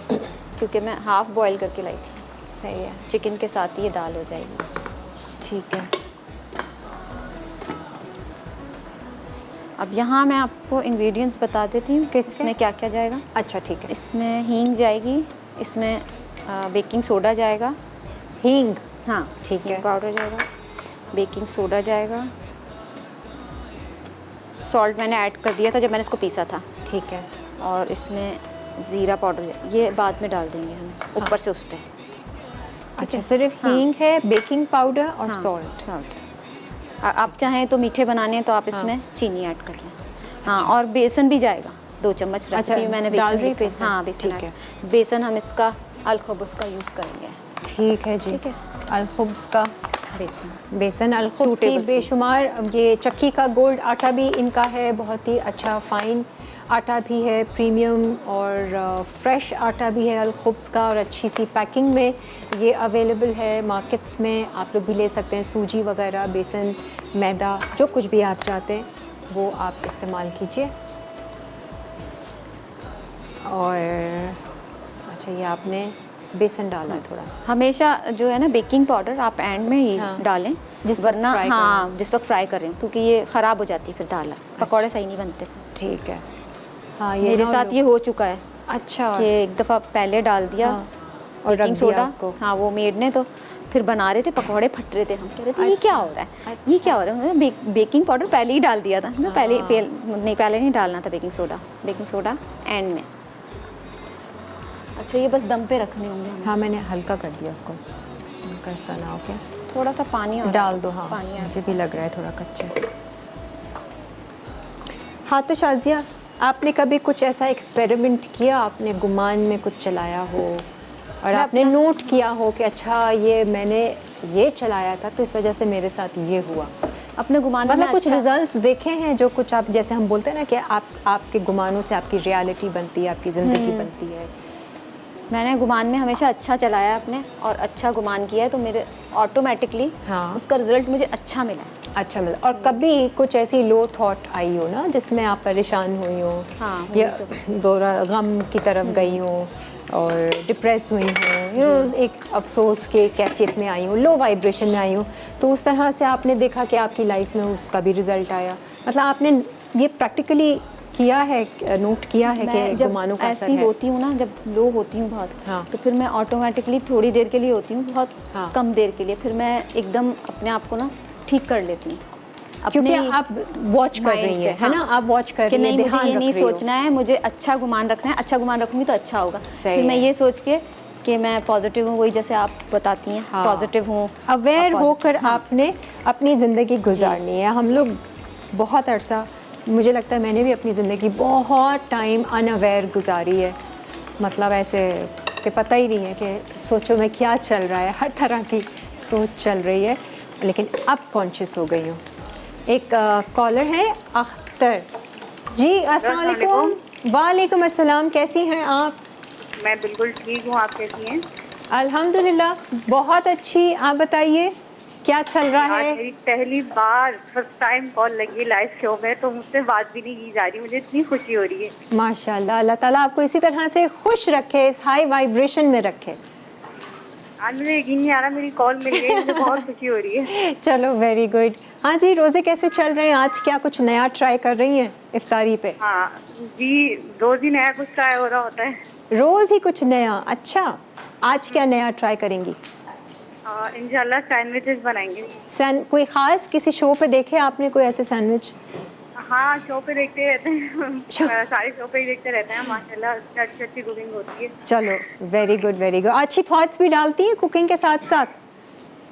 क्योंकि मैं हाफ बॉईल करके लाई थी। सही है, चिकन के साथ ही ये दाल हो जाएगी। ठीक है। अब यहाँ मैं आपको इंग्रेडिएंट्स बता देती हूँ कि इसमें क्या क्या जाएगा। अच्छा ठीक है। इसमें हींग जाएगी, इसमें बेकिंग सोडा जाएगा। हींग, हाँ ठीक है। हींग पाउडर जाएगा, बेकिंग सोडा जाएगा, सॉल्ट मैंने ऐड कर दिया था जब मैंने इसको पीसा था। ठीक है। और इसमें ज़ीरा पाउडर, ये बाद में डाल देंगे हम ऊपर से उस पर। अच्छा सिर्फ हींग है, बेकिंग पाउडर और सॉल्ट। सॉल्ट। आप चाहें तो मीठे बनाने हैं तो आप इसमें चीनी ऐड कर लें। हाँ, और बेसन भी जाएगा 2 चम्मच। अच्छा, रेसिपी मैंने डाल बेसन रही लिखा है। बेसन? हाँ बेसन ठीक ऐड। बेसन हम इसका अलखुब्स का यूज़ करेंगे। ठीक है जी। ठीक है। अलखुब्स का बेसन बेसन, अलखुब्स 2 की tablespoon। बेशुमार। ये चक्की का गोल्ड आटा भी इनका है, बहुत ही अच्छा फाइन आटा भी है, प्रीमियम और फ्रेश आटा भी है अलखुब्स का, और अच्छी सी पैकिंग में ये अवेलेबल है मार्केट्स में। आप लोग भी ले सकते हैं। सूजी वगैरह, बेसन, मैदा, जो कुछ भी आप चाहते हैं वो आप इस्तेमाल कीजिए। और अच्छा ये आपने बेसन डाला है थोड़ा। हमेशा जो है ना बेकिंग पाउडर आप एंड में ही हाँ। डालें, जिस वक्त वरना fry कर रहे हाँ जिस वक्त फ्राई कर रहे हो, क्योंकि ये ख़राब हो जाती है फिर दाल, पकौड़े सही नहीं बनते। ठीक है। हाँ ये मेरे ना साथ लोग- ये हो चुका है अच्छा कि एक दफ़ा पहले डाल दिया हाँ, और रख बेकिंग दिया सोडा उसको। हाँ वो मेड ने, तो फिर बना रहे थे पकौड़े, फट रहे थे। हम कह रहे थे ये क्या हो रहा है, ये क्या हो रहा है। मैंने बेकिंग पाउडर पहले ही डाल दिया था ना, पहले नहीं डालना था बेकिंग सोडा एंड में। अच्छा ये बस दम पे रखने होंगे हमें। हाँ मैंने हल्का कर दिया उसको, हल्का सा ना होके थोड़ा सा पानी और डाल दो। हाँ पानी मुझे भी लग रहा है थोड़ा कच्चा। हाँ तो शाजिया, आपने कभी कुछ ऐसा एक्सपेरिमेंट किया, आपने गुमान में कुछ चलाया हो और आपने नोट किया हो कि अच्छा ये मैंने ये चलाया था तो इस वजह से मेरे साथ ये हुआ? अपने गुमान में मतलब कुछ अच्छा- रिजल्ट्स देखे हैं जो कुछ आप, जैसे हम बोलते हैं ना कि आपके गुमानों से आपकी रियलिटी बनती है, आपकी ज़िंदगी बनती है। मैंने गुमान में हमेशा अच्छा चलाया अपने, और अच्छा गुमान किया है तो मेरे ऑटोमेटिकली हाँ। उसका रिजल्ट मुझे अच्छा मिला है। अच्छा मतलब, और कभी कुछ ऐसी लो थॉट आई हो ना जिसमें आप परेशान हुई हो, हाँ, हुई या दौरा गम की तरफ गई हो और डिप्रेस हुई हो, एक अफसोस के कैफियत में आई हो, लो वाइब्रेशन में आई हो, तो उस तरह से आपने देखा कि आपकी लाइफ में उसका भी रिजल्ट आया? मतलब आपने ये प्रैक्टिकली किया है, नोट किया है मैं कि जब गुमानों का असर ऐसी है? होती हूँ ना, जब लो होती हूँ बहुत, हाँ। तो फिर मैं ऑटोमेटिकली थोड़ी देर के लिए होती हूँ, बहुत हाँ। कम देर के लिए, फिर मैं एकदम अपने आप को ना ठीक कर लेती हूँ। क्योंकि अपने आप वॉच कर माइंड रही से, हैं, है ना? हाँ। आप वॉच कर कि रही हैं, नहीं मुझे ध्यान ये रख नहीं रही हो। सोचना है, मुझे अच्छा गुमान रखना है, अच्छा गुमान रखूंगी तो अच्छा होगा। सही फिर मैं है। ये सोच के कि मैं पॉजिटिव हूँ, वही जैसे आप बताती हैं, हाँ। पॉजिटिव हूँ, अवेयर और होकर हाँ। आपने अपनी ज़िंदगी गुजारनी है। हम लोग बहुत अरसा, मुझे लगता है मैंने भी अपनी ज़िंदगी बहुत टाइम अनअवेयर गुजारी है, मतलब ऐसे कि पता ही नहीं है कि सोचो में क्या चल रहा है, हर तरह की सोच चल रही है, लेकिन अब कॉन्शियस हो गई हूँ। एक कॉलर है अख्तर जी, अस्सलाम वालेकुम। वालेकुम अस्सलाम, कैसी हैं आप? मैं बिल्कुल ठीक हूँ, आप कैसी हैं? अल्हम्दुलिल्लाह बहुत अच्छी। आप बताइए क्या चल रहा आज है? मेरी पहली बार फर्स्ट टाइम कॉल लगी है लाइव शो में, तो मुझसे बात भी नहीं की जा रही, मुझे इतनी खुशी हो रही है। माशाल्लाह, अल्लाह ताला आपको इसी तरह से खुश रखे, इस हाई वाइब्रेशन में रखे। आज मुझे यकीन नहीं आ रहा मेरी कॉल मिल गई, मुझे बहुत खुशी हो रही है। चलो वेरी गुड। हाँ जी, रोज़े कैसे चल रहे हैं? आज क्या कुछ नया ट्राई कर रही हैं इफ्तारी पे? हाँ जी, रोज ही नया कुछ ट्राई हो रहा होता है। रोज़ ही कुछ नया? अच्छा, आज क्या नया ट्राई करेंगी? इंशाल्लाह सैंडविचेस बनाएंगे। कोई ख़ास किसी शो पे देखे आपने कोई ऐसे सैंडविच? हाँ, शो पे देखते रहते शो- हैं। सारे शो पे ही देखते रहते हैं माशाल्लाह, अच्छी अच्छी कुकिंग होती है। चलो वेरी गुड वेरी गुड। अच्छी थॉट्स भी डालती हैं कुकिंग के साथ साथ?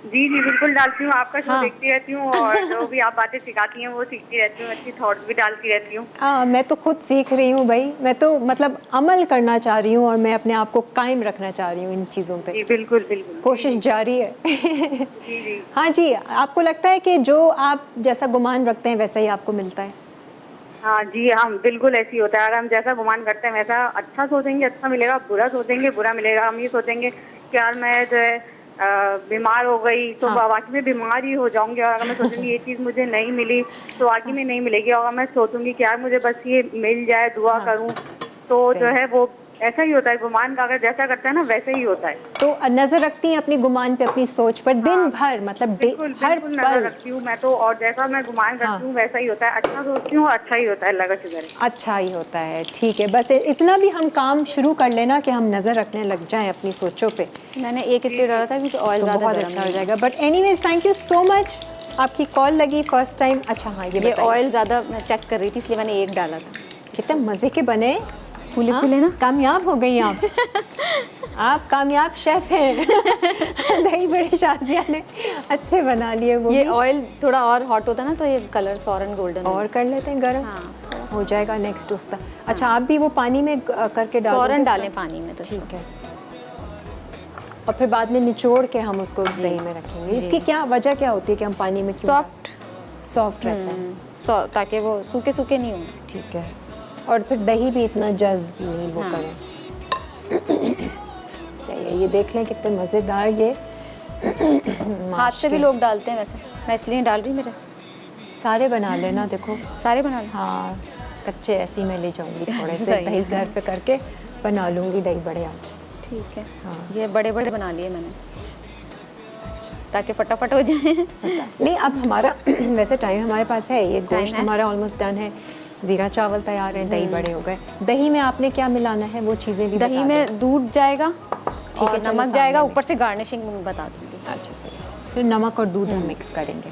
जी जी बिल्कुल डालती हूँ, आपका शो हाँ। देखती रहती हूँ और जो भी आप बातें सिखाती हैं वो सीखती रहती हूँ, अच्छी थॉट्स भी डालती रहती हूँ। हाँ, मैं तो खुद सीख रही हूँ भाई, मैं तो मतलब अमल करना चाह रही हूँ और मैं अपने आप को कायम रखना चाह रही हूँ इन चीज़ों पे। जी बिल्कुल बिल्कुल। कोशिश जारी है। जी जी। हाँ जी, आपको लगता है कि जो आप जैसा गुमान रखते हैं वैसा ही आपको मिलता है? हाँ जी हाँ बिल्कुल ऐसी होता है, अगर हम जैसा गुमान करते हैं वैसा अच्छा सोचेंगे अच्छा मिलेगा, बुरा सोचेंगे बुरा मिलेगा। हम ये सोचेंगे कि यार मैं जो है बीमार हो गई तो हाँ। वाकई में बीमार ही हो जाऊंगी, और अगर मैं सोचूंगी ये चीज़ मुझे नहीं मिली तो वाकई में नहीं मिलेगी, और अगर मैं सोचूंगी कि यार मुझे बस ये मिल जाए दुआ हाँ। करूं तो जो सही। है वो ऐसा ही होता है। गुमान का अगर जैसा करते हैं ना वैसा ही होता है। तो नज़र रखती हैं अपनी गुमान पे, अपनी सोच पर दिन हाँ, भर, मतलब बिल्कुल हर बिल्कुल नजर पल? रखती हूँ मैं तो, और जैसा मैं गुमान हाँ। करती हूँ वैसा ही होता है। अच्छा सोचती हूँ अच्छा ही होता है, अल्लाह का शुक्र है। अच्छा ही होता है, ठीक है। बस इतना भी हम काम शुरू कर लेना कि हम नज़र रखने लग जाएं अपनी सोचों पे, मैंने एक इसलिए डाला था क्योंकि ऑयल तो ज़्यादा बहुत गर्म अच्छा हो नहीं है। जाएगा। But anyways thank you so much, आपकी कॉल लगी फर्स्ट टाइम। अच्छा हाँ, ये ये बताइए ऑयल ज़्यादा मैं चेक कर रही थी इसलिए मैंने एक डाला था। कितने मज़े के बने, फूले हाँ? फूले ना। कामयाब हो गई आप कामयाब शेफ हैं। दही बड़े शाजिया ने अच्छे बना लिए वो ये भी। ऑयल थोड़ा और हॉट होता ना तो ये कलर फौरन गोल्डन और कर लेते हैं गरम, हाँ हो जाएगा नेक्स्ट उसका। अच्छा, आप भी वो पानी में करके डाल फौरन दोगे? डालें पानी में तो ठीक है, और फिर बाद में निचोड़ के हम उसको दही में रखेंगे। इसकी क्या वजह क्या होती है कि हम पानी में क्यों सॉफ्ट रहता है? ताकि वो सूखे सूखे नहीं हों। ठीक है, और फिर दही भी इतना जज्ब नहीं वो हाँ। करें। सही है, ये देख लें कितने मज़ेदार ये। हाथ से भी लोग डालते हैं वैसे, मैं इसलिए नहीं डाल रही। मेरे सारे बना लेना, देखो। सारे बना लें। हाँ, कच्चे ऐसे ही मैं ले जाऊंगी थोड़े से सही दही, है। घर पे करके बना लूँगी दही बड़े आज। ठीक है, हाँ। ये बड़े बड़े बना लिए मैंने ताकि फटाफट हो जाए। नहीं, अब हमारा वैसे टाइम हमारे पास है, ये टाइम गोश्त है। हमारा ऑलमोस्ट डन है, ज़ीरा चावल तैयार है, दही बड़े हो गए। दही में आपने क्या मिलाना है वो चीज़ें भी दही बता में दें। दूध जाएगा है, और चलो नमक जाएगा, सामने ऊपर से गार्निशिंग में बता दूंगी। अच्छा, सही। फिर नमक और दूध हम मिक्स करेंगे।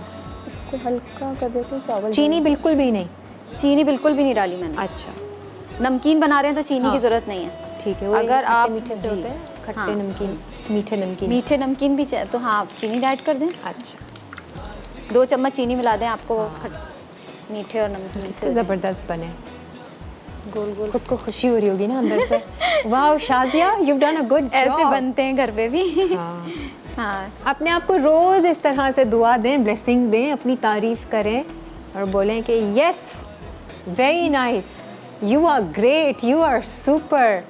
इसको हल्का कर देते हैं चावल। चीनी बिल्कुल भी नहीं? चीनी बिल्कुल भी नहीं डाली मैंने। अच्छा, नमकीन बना रहे हैं तो चीनी हाँ। की ज़रूरत नहीं है। ठीक है। वो अगर खट्टे आप मीठे से जी, होते हैं, खट्टे हाँ, नमकीन, मीठे नमकीन। मीठे नमकीन भी तो हाँ, आप चीनी ऐड कर दें। अच्छा, 2 चम्मच चीनी मिला दें, आपको मीठे और नमकीन से ज़बरदस्त बने। गोल गोल खुद को खुशी हो रही होगी ना अंदर से। वाह Shazia, you done a good ऐसे जॉब। बनते हैं घर पे भी। हाँ, हाँ, अपने आप को रोज़ इस तरह से दुआ दें, ब्लेसिंग दें, अपनी तारीफ़ करें और बोलें कि yes, very nice, you are great, you are super,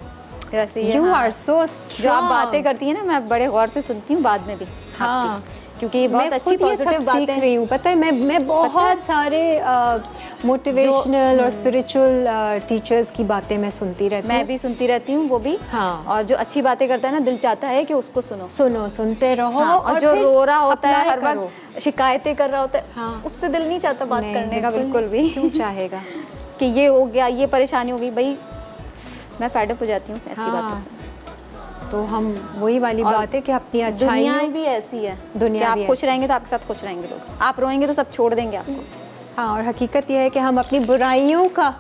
वैसे ये यू हाँ। Are so strong. जो आप बातें करती हैं ना, मैं बड़े गौर से सुनती हूँ बाद में भी हाँ, आपकी, क्योंकि ये बहुत मैं अच्छी खुद ये सब पॉजिटिव सीख बातें रही हूँ। पता है, मैं बहुत सारे मोटिवेशनल और स्पिरिचुअल टीचर्स की बातें मैं सुनती रहती हूँ। मैं भी सुनती रहती हूँ वो भी। हाँ। और जो अच्छी बातें करता है ना, दिल चाहता है कि उसको सुनो। सुनते रहो। हाँ, और जो फिर रो रहा होता है apply हर करो। वक्त, शिकायतें कर रहा होता है, हाँ। उससे दिल नहीं चाहता बात नहीं, करने का बिल्कुल भी। क्यों चाहेगा? कि ये हो गया, ये परेशानी हो गई, भाई मैं फेड अप हो जाती हूँ ऐसी हाँ, बातों से। तो हम वही वाली और बात है कि अपनी दुनिया अच्छाइयों, भी ऐसी है, दुनिया कि आप भी खुश ऐसी। रहेंगे तो आपके साथ खुश रहेंगे लोग, आप रोएंगे तो सब छोड़ देंगे आपको। हाँ, और हकीकत यह है कि हम अपनी बुराइयों का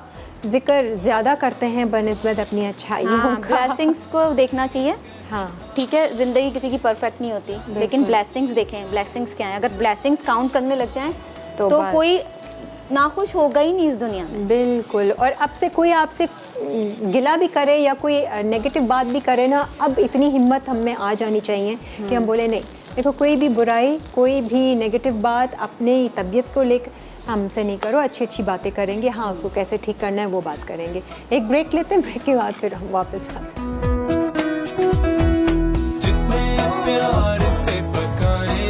जिक्र ज़्यादा करते हैं बनिस्बत अपनी अच्छाइयों का। ब्लेसिंग्स को देखना चाहिए। हाँ, ठीक है, जिंदगी किसी की परफेक्ट नहीं होती, लेकिन ब्लेसिंग्स देखें, ब्लेसिंग्स क्या है। अगर ब्लेसिंग्स काउंट करने लग जाएं तो तो बस। कोई नाखुश होगा ही नहीं इस दुनिया में। बिल्कुल। और अब से कोई आपसे गिला भी करे या कोई नेगेटिव बात भी करे ना, अब इतनी हिम्मत हम में आ जानी चाहिए कि हम बोले नहीं, देखो कोई भी बुराई, कोई भी नेगेटिव बात अपनी तबीयत को लेकर हमसे नहीं करो, अच्छी अच्छी बातें करेंगे। हाँ, उसको कैसे ठीक करना है वो बात करेंगे। एक ब्रेक लेते हैं, ब्रेक के बाद फिर हम वापस आते हैं। जितने प्यार से पकाए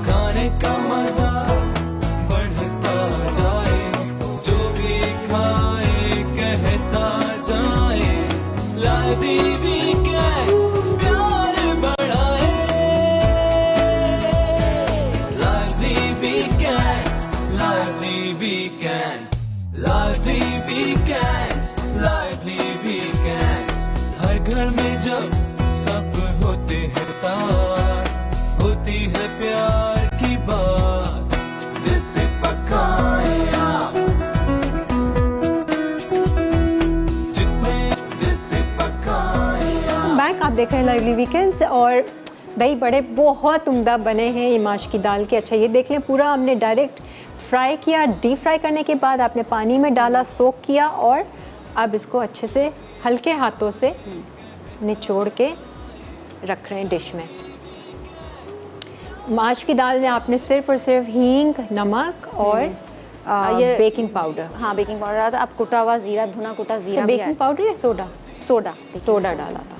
खाने का मजा बढ़ता जाए, जो भी खाए कहता जाए, लादी वीकेंड्स प्यार बढ़ाए, लादी वीकेंड्स, लादी वीकेंड्स, लादी वीकेंड्स, लादी वीकेंड्स। हर घर में जब सब होते हैं साथ, होती है प्यार की बात, दिल से पकाए आप, जितने दिल से पकाए आप। बैक आप देख रहे हैं लाइवली वीकेंड्स, और दही बड़े बहुत उम्दा बने हैं ये माश की दाल के। अच्छा ये देख लें, पूरा हमने डायरेक्ट फ्राई किया, डीप फ्राई करने के बाद आपने पानी में डाला, सोक किया, और अब इसको अच्छे से हल्के हाथों से निचोड़ के रख रहे हैं डिश में। माश की दाल में आपने सिर्फ और सिर्फ हींग, नमक और ये बेकिंग पाउडर। हाँ, बेकिंग पाउडर डाला था। अब कुटा हुआ जीरा, भुना कुटा जीरा भी बेकिंग पाउडर या सोडा? सोडा सोडा डाला था।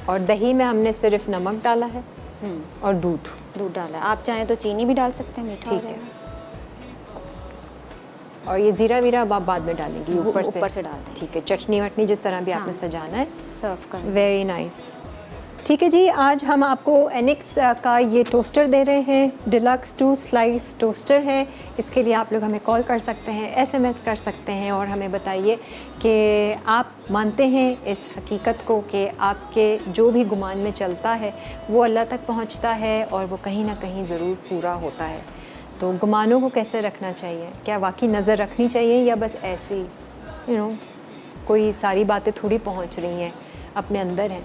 और दही में हमने सिर्फ नमक डाला है और दूध। दूध डाला है। आप चाहें तो चीनी भी डाल सकते हैं, मीठा हो ठीक है। जाएगा। और ये जीरा वीरा अब आप बाद में डालेंगी ऊपर से डाल दें। ठीक है। चटनी वटनी जिस तरह भी आपने हाँ, सजाना है। सर्व कर। Very nice. ठीक है जी, आज हम आपको एनिक्स का ये टोस्टर दे रहे हैं। डिलक्स 2 स्लाइस टोस्टर है। इसके लिए आप लोग हमें कॉल कर सकते हैं, SMS कर सकते हैं, और हमें बताइए कि आप मानते हैं इस हकीकत को कि आपके जो भी गुमान में चलता है वो अल्लाह तक पहुंचता है और वो कहीं ना कहीं ज़रूर पूरा होता है। तो गुमानों को कैसे रखना चाहिए? क्या वाकई नज़र रखनी चाहिए या बस ऐसी कोई सारी बातें थोड़ी पहुंच रही हैं, अपने अंदर हैं,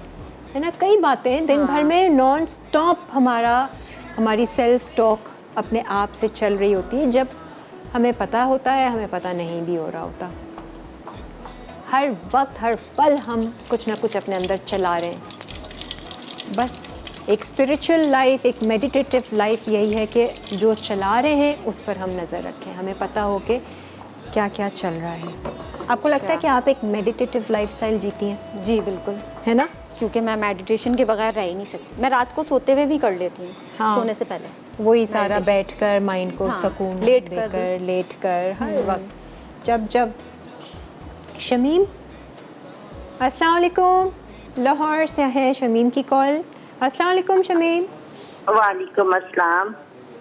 है ना? कई बातें दिन भर में नॉन स्टॉप हमारी सेल्फ टॉक अपने आप से चल रही होती है, जब हमें पता होता है, हमें पता नहीं भी हो रहा होता। हर वक्त हर पल हम कुछ ना कुछ अपने अंदर चला रहे हैं। बस एक स्पिरिचुअल लाइफ, एक मेडिटेटिव लाइफ यही है कि जो चला रहे हैं उस पर हम नज़र रखें, हमें पता हो कि क्या क्या चल रहा है। आपको लगता है कि आप एक मेडिटेटिव लाइफस्टाइल जीती हैं? जी बिल्कुल, है ना? क्योंकि मैं मेडिटेशन के बगैर रह ही नहीं सकती। मैं रात को सोते हुए भी कर लेती हूँ, हाँ। सोने से पहले वही सारा बैठकर माइंड को हाँ, सुकून लेट कर देकर, लेट कर हर वक्त जब शमीम, अस्सलाम वालेकुम। लाहौर से है शमीम की कॉल। अस्सलाम वालेकुम शमीम। वालेकुम अस्सलाम।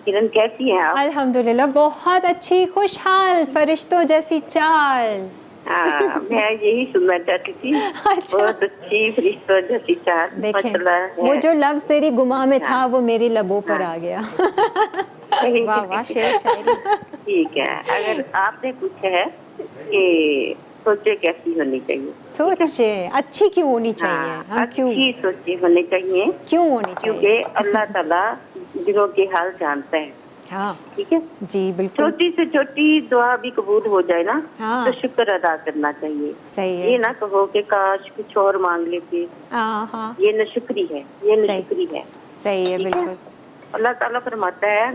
किरण कैसी हैं आप? अल्हम्दुलिल्लाह बहुत अच्छी, खुशहाल, फरिश्तों जैसी चाल। मैं यही सुनना चाहती थी। अच्छा। बहुत अच्छी फरिश्तों जैसी चाल। देखें, माशाल्लाह है। वो जो लफ्ज़ तेरी गुमा में था वो मेरी लबों पर आ गया। वाह वाह, शेर शायरी। ठीक है, अगर आपने पूछा है कि सोचे कैसी होनी चाहिए, सोचे अच्छी क्यों होनी चाहिए? हाँ, हम क्यों अच्छी सोचे होनी चाहिए, क्यों होनी चाहिए? क्योंकि अल्लाह ताला दिलों के हाल जानता है। हाँ ठीक है, जी बिल्कुल छोटी से छोटी दुआ भी कबूल हो जाए ना, हाँ। तो शुक्र अदा करना चाहिए। सही है। ये ना कहो कि काश कुछ और मांग लेते, हाँ हाँ ये नशुक्री है, ये सही। नशुक्री है। सही है ठीक है? बिल्कुल। अल्लाह ताला फरमाता है,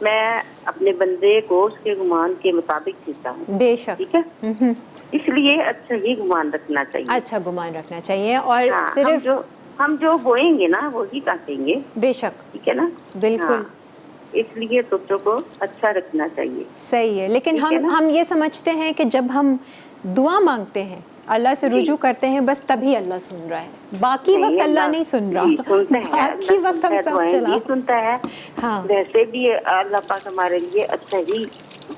मैं अपने बंदे को उसके गुमान के मुताबिक देता हूँ। बेशक। ठीक है, इसलिए अच्छा ही गुमान रखना चाहिए। अच्छा गुमान रखना चाहिए, और हाँ, सिर्फ हम जो बोएंगे ना वो ही काटेंगे। बेशक ठीक है ना? बिल्कुल। हाँ, इसलिए सोचों को अच्छा रखना चाहिए। सही है। लेकिन ठीक है ना? हम ये समझते हैं कि जब हम दुआ मांगते हैं, अल्लाह से रुजू करते हैं, बस तभी अल्लाह सुन रहा है, बाकी वक्त अल्लाह नहीं सुन रहा। जी, सुनता है, बाकी अल्लाह वक्त हम सुनता है, सब दुआएं चला। भी सुनता है। हाँ वैसे भी अल्लाह पाक हमारे लिए अच्छा ही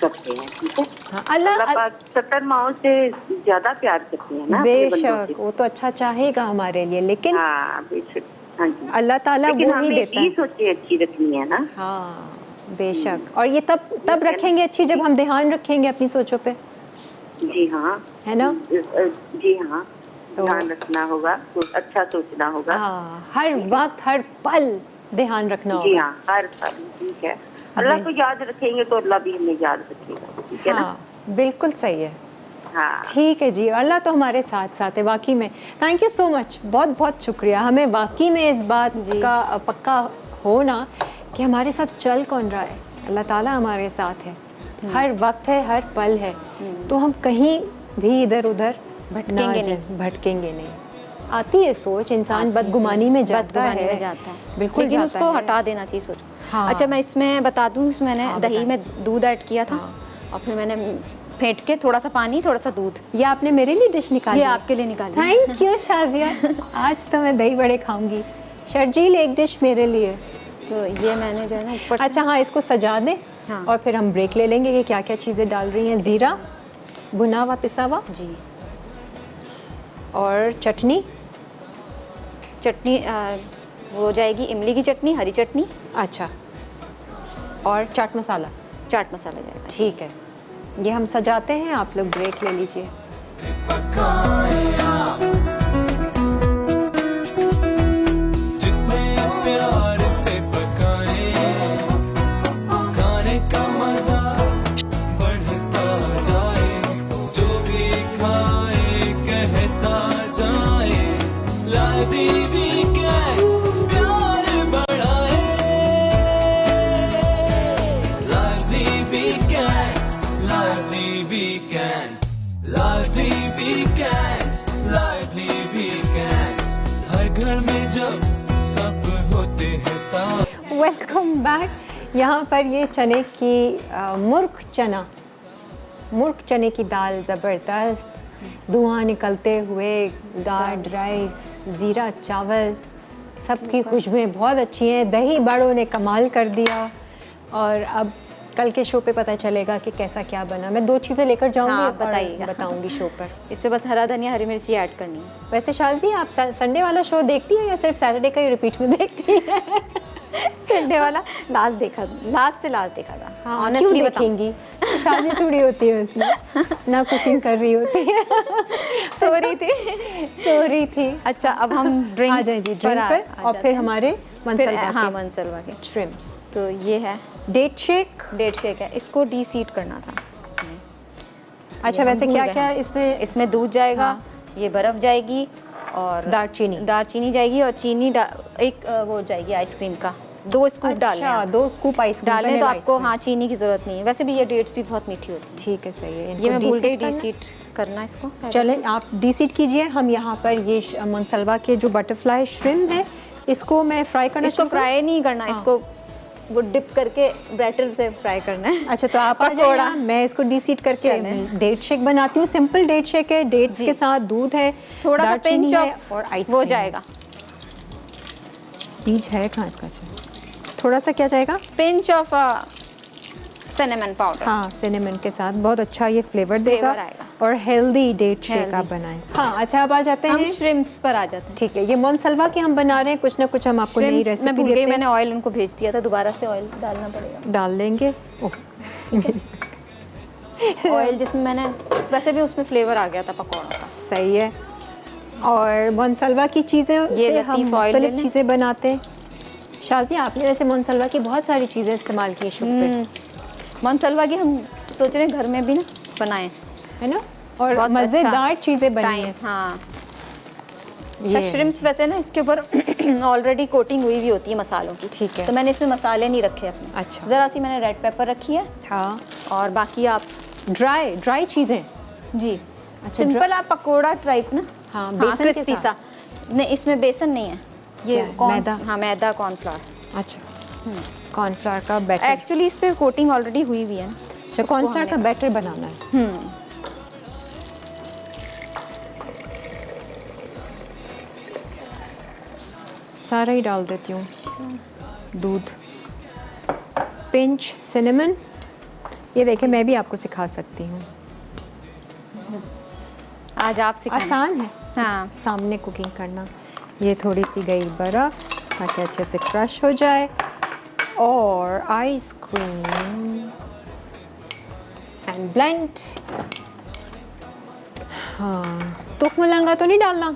करते हैं। ठीक है, हाँ, अल्लाह पाक 70 माओं से ज्यादा प्यार करते हैं ना अपने बंदों बेशक से। वो तो अच्छा चाहेगा हमारे लिए, लेकिन हाँ बेशक, हाँ जी। अल्लाह ताला लेकिन वो ही हमें देता ये है। सोचे अच्छी रखनी है ना। हाँ बेशक। और ये तब रखेंगे अच्छी जब हम ध्यान रखेंगे अपनी सोचों पे, जी हाँ, है ना? जी हाँ, तो- ध्यान रखना होगा, अच्छा सोचना होगा। हाँ हर वक्त हर पल ध्यान रखना जी होगा। हाँ, हर पल। ठीक है, अल्लाह को याद रखेंगे तो अल्लाह भी हमें याद रखेगा। ठीक है ना? हाँ बिल्कुल सही है। हाँ, ठीक है जी, अल्लाह तो हमारे साथ साथ है वाकई में। थैंक यू सो मच, बहुत बहुत शुक्रिया। हमें वाकई में इस बात का पक्का होना कि हमारे साथ चल कौन रहा है, अल्लाह ताला हमारे साथ है, हर वक्त है, हर पल है। तो हम कहीं भी इधर उधर भटकेंगे नहीं। आती है सोच, इंसान बदगुमानी में जाता है, बिल्कुल लेकिन जाता उसको है। हटा देना चाहिए सोच। हाँ। अच्छा मैं इसमें बता दूं, इसमें मैंने हाँ, दही बताएं। में दूध ऐड किया था, और फिर मैंने फेंट के थोड़ा सा पानी थोड़ा सा दूध, ये आपने मेरे लिए डिश निकाली ये है? आपके लिए निकाली। Thank you Shazia. आज तो मैं दही बड़े खाऊंगी। शर्जील एक डिश मेरे लिए। तो ये मैंने जो है ना ऊपर से- अच्छा हाँ, इसको सजा दें। हाँ। और फिर हम ब्रेक ले लेंगे कि क्या क्या चीज़ें डाल रही हैं। ज़ीरा, भुना हुआ पिसा हुआ, जी और चटनी। चटनी वो हो जाएगी इमली की चटनी, हरी चटनी, अच्छा, और चाट मसाला। चाट मसाला जाएगा। ठीक है, ये हम सजाते हैं, आप लोग ब्रेक ले लीजिए। जितने weekends, lively weekends, lively weekends, lively weekends. हर घर में जब सब होते हैं साथ. Welcome back. यहाँ पर ये चने की मुर्ग चने की दाल ज़बरदस्त, धुआं निकलते हुए, गार्ड राइस, ज़ीरा चावल, सबकी खुशबुएं बहुत अच्छी हैं। दही बड़ों ने कमाल कर दिया। और अब कल के शो पे पता चलेगा कि कैसा क्या बना। मैं 2 चीज़ें लेकर जाऊंगी हाँ, और बताइएगा। बताऊंगी शो पर। इस पे बस हरा धनिया हरी मिर्ची ऐड करनी है। वैसे शाजी आप संडे वाला शो देखती हैं या सिर्फ सैटरडे का ही रिपीट में देखती हैं? संडे वाला लास्ट से लास्ट देखा था। क्यों ऑनेस्टली देखेंगी? शादी थोड़ी होती है उसमें, ना कुकिंग कर रही होती है। सो रही थी। अच्छा, अब हम ड्रिंक आ जाए जी ड्रिंक पर और फिर हमारे मनसलवा के श्रिम्प्स। तो ये है डेट शेक है। इसको डीसीट करना था। अच्छा, ये वैसे हम क्या भूल क्या गए। इसमें दूध जाएगा, ये बर्फ जाएगी और दालचीनी जाएगी और चीनी एक वो जाएगी आइसक्रीम का 2 स्कूप डालने हैं। 2 स्कूप आइसक्रीम डालने तो आपको हाँ चीनी की जरूरत नहीं है। वैसे भी ये डेट्स भी बहुत मीठी होती है। ठीक है, सही है। ये मैं भूल गई डीसीट करना इसको। चलें, आप डीसीट कीजिए। हम यहाँ पर ये मनसलवा के जो बटरफ्लाई श्रिम्प है, इसको मैं फ्राई करना। इसको फ्राई नहीं करना, इसको वो डिप करके बैटर से फ्राई करना है। अच्छा, तो आप आ जाइए, मैं इसको डीसीट करके डेट शेक बनाती हूँ। सिंपल डेट शेक है, डेट्स के साथ दूध है, थोड़ा सा पिंच ऑफ और आइस वो जाएगा। बीज है कहाँ इसका? थोड़ा सा क्या जाएगा? Pinch of cinnamon powder. हाँ, सिनेमन के साथ बहुत अच्छा ये फ्लेवर देगा आएगा। और हेल्दी डेट शेक आप बनाएं। हाँ, अच्छा, अब आ जाते हैं हम श्रिम्प्स पर आ जाते हैं। ठीक है, ये मनसलवा के हम बना रहे हैं। कुछ ना कुछ हम आपको नई रेसिपी मैं भूल गई, देते हैं। मैंने ऑयल उनको भेज दिया था, दोबारा से ऑयल डालना पड़ेगा। डाल लेंगे। ऑयल जिसमें मैंने वैसे भी उसमें फ्लेवर आ गया था पकौड़ों का। सही है। और मनसलवा की चीज़ें ये से हम लतीफ़ ऑयल मुख्तलिफ लेना। चीज़ें बनाते हैं। शाजी, आपने वैसे मनसलवा की बहुत सारी चीज़ें इस्तेमाल की शुरू पे, मनसलवा की हम सोच रहे हैं घर में भी ना बनाएं, है ना? और बहुत मज़ेदार अच्छा चीज़ें बनी हैं। हाँ, अच्छा, श्रिम्प्स वैसे ना इसके ऊपर ऑलरेडी कोटिंग हुई होती है मसालों की। ठीक है। तो मैंने इसमें मसाले नहीं रखे अपने। अच्छा। ज़रा सी मैंने रेड पेपर रखी है। हाँ, और बाकी आप ड्राई चीज़ें। जी अच्छा, सिंपल आप पकोड़ा टाइप ना। हाँ, बेसन के क्रिस्पी साथ। सा। नहीं, इसमें बेसन नहीं है, ये क्या है? मैदा? हाँ, मैदा कॉर्नफ्लावर। अच्छा, कॉर्नफ्लावर का बैटर। एक्चुअली इस पे कोटिंग ऑलरेडी हुई हुई है ना। अच्छा, कॉर्नफ्लावर का बैटर बनाना है। सारा ही डाल देती हूँ। दूध, पिंच सिनेमन। ये देखिए, मैं भी आपको सिखा सकती हूँ। आज आप सिखाएं। आसान है हाँ, सामने कुकिंग करना। ये थोड़ी सी गई बर्फ़ ताकि अच्छे से क्रश हो जाए, और आइसक्रीम एंड ब्लेंड। हाँ, तुख मलंगा तो नहीं डालना?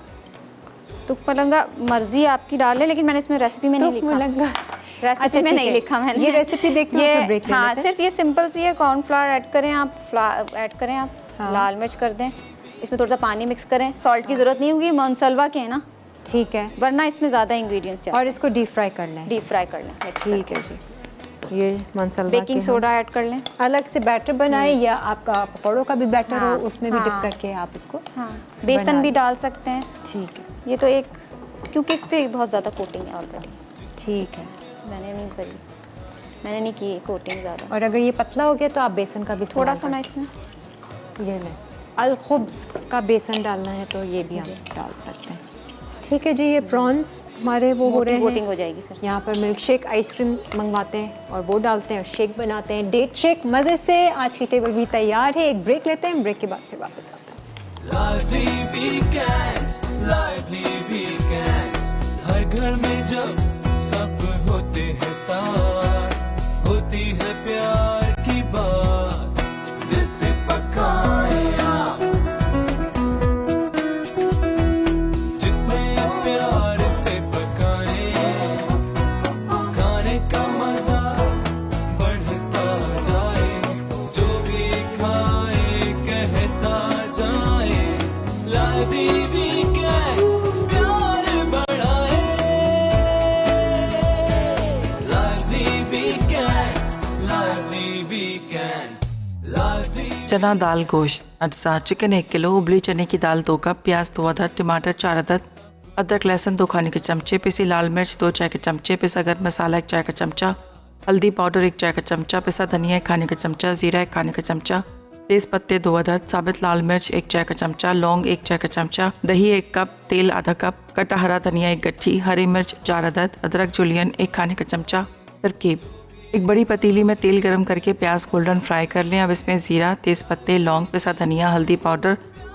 तुक पलंगा मर्जी आपकी डालें, लेकिन मैंने इसमें रेसिपी में नहीं तुख लिखा। मलंगा रेसिपी अच्छा, में ठीक नहीं है। लिखा मैंने। ये रेसिपी देखते हैं, फिर ब्रेक ले हाँ, लेते हैं। सिर्फ ये सिंपल सी है। कॉर्नफ्लावर ऐड करें आप, ऐड करें आप, हाँ। लाल मिर्च कर दें, इसमें थोड़ा सा पानी मिक्स करें। सॉल्ट की ज़रूरत नहीं होगी, मनसलवा के है ना, ठीक है। वरना इसमें ज़्यादा इंग्रेडिएंट्स और इसको डीप फ्राई करना है। डीप फ्राई कर लें मिक्स ठीक है जी। ये मनसलवा बेकिंग के सोडा ऐड कर लें। हम अलग से बैटर बनाए, या आपका पकौड़ों का भी बैटर हो, हाँ, उसमें भी हाँ। डिप करके आप इसको हाँ, बेसन बना भी लें। डाल सकते हैं। ठीक है, ये तो एक, क्योंकि इस पर बहुत ज़्यादा कोटिंग है ऑलरेडी। ठीक है। मैंने नहीं की कोटिंग ज़्यादा। और अगर ये पतला हो गया तो आप बेसन का भी थोड़ा इस्तेमाल सा कर मैं सकते इसमें हैं। ये लें, अलखुब्स का बेसन डालना है तो ये भी हम डाल सकते हैं। ठीक है जी, ये प्रॉन्स हमारे वो हो रहे कोटिंग हैं। हो जाएगी फिर। यहाँ पर मिल्क शेक आइसक्रीम मंगवाते हैं और वो डालते हैं और शेक बनाते हैं, डेट शेक मज़े से। आज की टेबल भी तैयार है। एक ब्रेक लेते हैं, ब्रेक के बाद फिर वापस आते हैं। lively weekends, lively weekends. हर घर में जब सब होते हैं साथ, होती है प्यार की बात, दिल से पकाए आप, जितने प्यार से पकाए, खाने का मजा बढ़ता जाए, जो भी खाए कहता जाए, lively weekends, प्यार बढ़ाए, lively weekends, lively weekends. Lively चना दाल गोश्त अज्जा चिकन 1 किलो, उबली चने की दाल 2 कप, प्याज 2 अदद, टमाटर 4 अदद, अदरक लहसुन 2 खाने के चमचे, पिसी लाल मिर्च 2 चाय के चमचे, पिसा गर्म मसाला 1 चाय का चमचा, हल्दी पाउडर 1 चाय का चमचा, पिसा धनिया 1 खाने का चमचा, जीरा 1 खाने का चमचा, तेज़ पत्ते 2 अदद, साबित लाल मिर्च 1 चाय का चमचा, लौंग 1 चाय का चमचा, दही 1 कप, तेल आधा कप, कटा हरा धनिया 1 गट्ठी, हरी मिर्च 4 अदद, अदरक जुलियन 1 खाने का चमचा। तरकीब: एक बड़ी पतीली में तेल गरम करके प्याज गोल्डन फ्राई कर लें। अब इसमें ज़ीरा, तेज़ पत्ते, लौंग, पिसा धनिया, हल्दी पाउडर,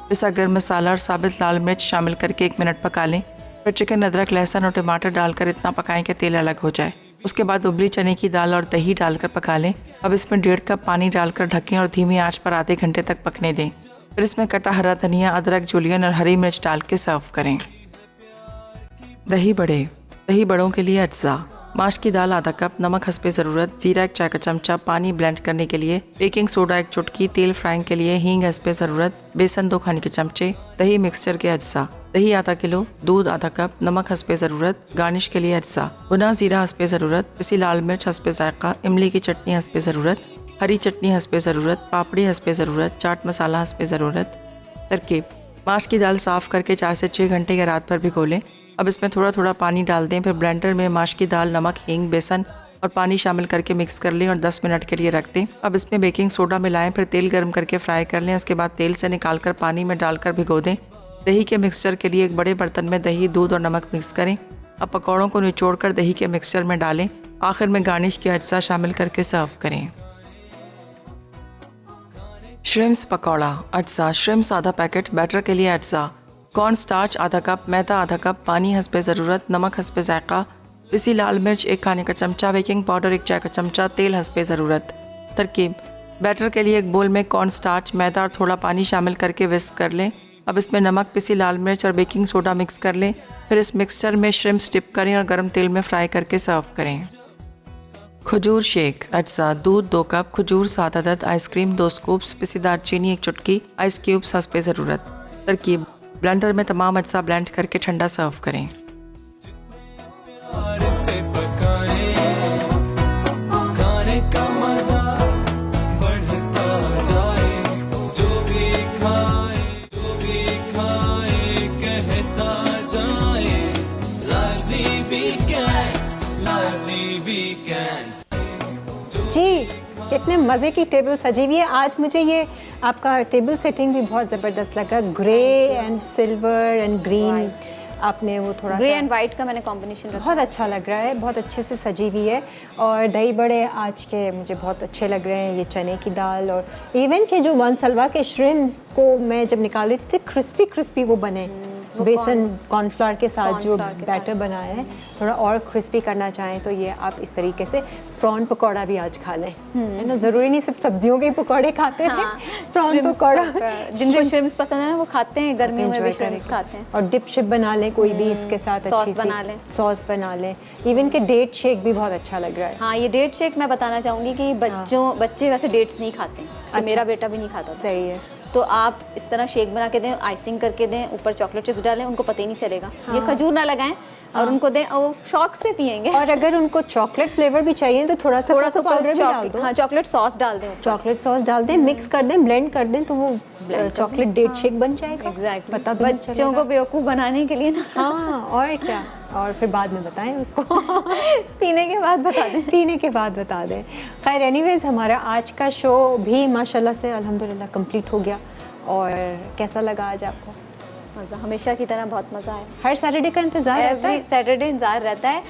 पिसा गर्म मसाला और साबित लाल मिर्च शामिल करके 1 मिनट पका लें। फिर चिकन, अदरक, लहसुन और टमाटर डालकर इतना पकाएं कि तेल अलग हो जाए। उसके बाद उबली चने की दाल और दही डालकर पका लें। अब इसमें 1.5 कप पानी डालकर ढकें और धीमी आंच पर आधे घंटे तक पकने दें। फिर इसमें कटा हरा धनिया, अदरक जुलियन और हरी मिर्च डाल के सर्व करें। दही बड़े। दही बड़ों के लिए अज्जा: माश की दाल आधा कप, नमक हस्बे ज़रूरत, जीरा 1 चाय का चमचा, पानी ब्लेंड करने के लिए, बेकिंग सोडा 1 चुटकी, तेल फ्राइंग के लिए, हींग हस्बे ज़रूरत, बेसन 2 खाने के चमचे, दही मिक्सचर के अज्जा: दही आधा किलो, दूध आधा कप, नमक हस्बे ज़रूरत, गार्निश के लिए अज्जा: भुना ज़ीरा हस्बे ज़रूरत, पिसी लाल मिर्च हस्बे ज़ायक़ा, इमली की चटनी हस्बे ज़रूरत, हरी चटनी हस्बे ज़रूरत, पापड़ी हस्बे ज़रूरत, चाट मसाला हस्बे ज़रूरत। तरकीब: माश की दाल साफ़ करके 4 से 6 घंटे के रात भर भिगो लें। अब इसमें थोड़ा थोड़ा पानी डाल दें। फिर ब्लेंडर में माश की दाल, नमक, हींग, बेसन और पानी शामिल करके मिक्स कर लें और 10 मिनट के लिए रख दें। अब इसमें बेकिंग सोडा मिलाएं, फिर तेल गर्म करके फ्राई कर लें। उसके बाद तेल से निकालकर पानी में डालकर भिगो दें। दही के मिक्सचर के लिए एक बड़े बर्तन में दही, दूध और नमक मिक्स करें। अब पकौड़ों को निचोड़कर दही के मिक्सचर में डालें। आखिर में गार्निश के अज्जा शामिल करके सर्व करें। श्रिम्स पकौड़ा अज्जा: श्रिम्स आधा पैकेट, बैटर के लिए अज्जा: कॉर्न स्टार्च आधा कप, मैदा आधा कप, पानी हस्बे ज़रूरत, नमक हस्बे ज़ायक़ा, पिसी लाल मिर्च 1 खाने का चमचा, बेकिंग पाउडर 1 चाय का चमचा, तेल हस्बे ज़रूरत। तरकीब: बैटर के लिए एक बोल में कॉर्न स्टार्च, मैदा और थोड़ा पानी शामिल करके विस्क कर लें। अब इसमें नमक, पिसी लाल मिर्च और बेकिंग सोडा मिक्स कर लें। फिर इस मिक्सचर में श्रिम्प्स डिप करें और गर्म तेल में फ्राई करके सर्व करें। खजूर शेक अज्जा: दूध 2 कप, खजूर 7 अदद, आइसक्रीम 2 स्कूप्स, पिसी दालचीनी 1 चुटकी, आइस क्यूब्स हस्बे ज़रूरत। तरकीब: ब्लेंडर में तमाम अज्जा ब्लेंड करके ठंडा सर्व करें। प्यार से पकाएं, खाने का मजा बढ़ता जाए। जो भी खाए कहता जाए। Lively weekends, lively weekends. जी, कितने मज़े की टेबल सजी हुई है। आज मुझे ये आपका टेबल सेटिंग भी बहुत ज़बरदस्त लगा। Grey and silver and green, आपने वो थोड़ा ग्रे सा एंड वाइट का मैंने कॉम्बिनेशन रखा बहुत अच्छा लग रहा है, बहुत अच्छे से सजी हुई है। और दही बड़े आज के मुझे बहुत अच्छे लग रहे हैं। ये चने की दाल और इवन के जो मनसलवा के श्रिम्प्स को मैं जब निकाल रही थी क्रिस्पी क्रिस्पी वो बने। बेसन कॉर्नफ्लावर के साथ जो बैटर बनाया है, थोड़ा और क्रिस्पी करना चाहें तो ये आप इस तरीके से प्रॉन पकौड़ा भी आज खा लें, है ना। ज़रूरी नहीं सिर्फ सब्जियों के पकौड़े खाते हैं, प्रॉन पकौड़ा जिनको श्रिम्प्स पसंद है वो खाते हैं, गर्मियों में भी श्रिम्प्स खाते हैं। और डिप शिप बना लें कोई भी इसके साथ, सॉस अच्छी बना लें। सॉस बना लें। इवन के डेट शेक भी बहुत अच्छा लग रहा है। हाँ, ये डेट शेक मैं बताना चाहूँगी कि बच्चे वैसे डेट्स नहीं खाते, अच्छा। मेरा बेटा भी नहीं खाता था। सही है। तो आप इस तरह शेक बना के दें, आइसिंग करके दें, ऊपर चॉकलेट चिप्स डालें, उनको पता ही नहीं चलेगा। ये खजूर ना लगाएं और उनको दें और वो शौक से पियेंगे। और अगर उनको चॉकलेट फ्लेवर भी चाहिए तो थोड़ा सा पाउडर भी डाल दो। हाँ, चॉकलेट सॉस डाल दें, चॉकलेट सॉस डाल दें, मिक्स कर दें, ब्लेंड कर दें तो वो चॉकलेट डेट शेक बन जाएगा। एग्जैक्टली। पता भी नहीं बच्चों चलेगा। को बेवकूफ़ बनाने के लिए ना। हाँ, और क्या। और फिर बाद में बताएं उसको पीने के बाद बता दें। पीने के बाद बता दें। खैर एनीवेज, हमारा आज का शो भी माशाल्लाह से अल्हम्दुलिल्लाह कंप्लीट हो गया। और कैसा लगा आज आपको? मज़ा, हमेशा की तरह बहुत मज़ा आया। हर सैटरडे का इंतज़ार रहता है? एवरी सैटरडे इंतज़ार रहता है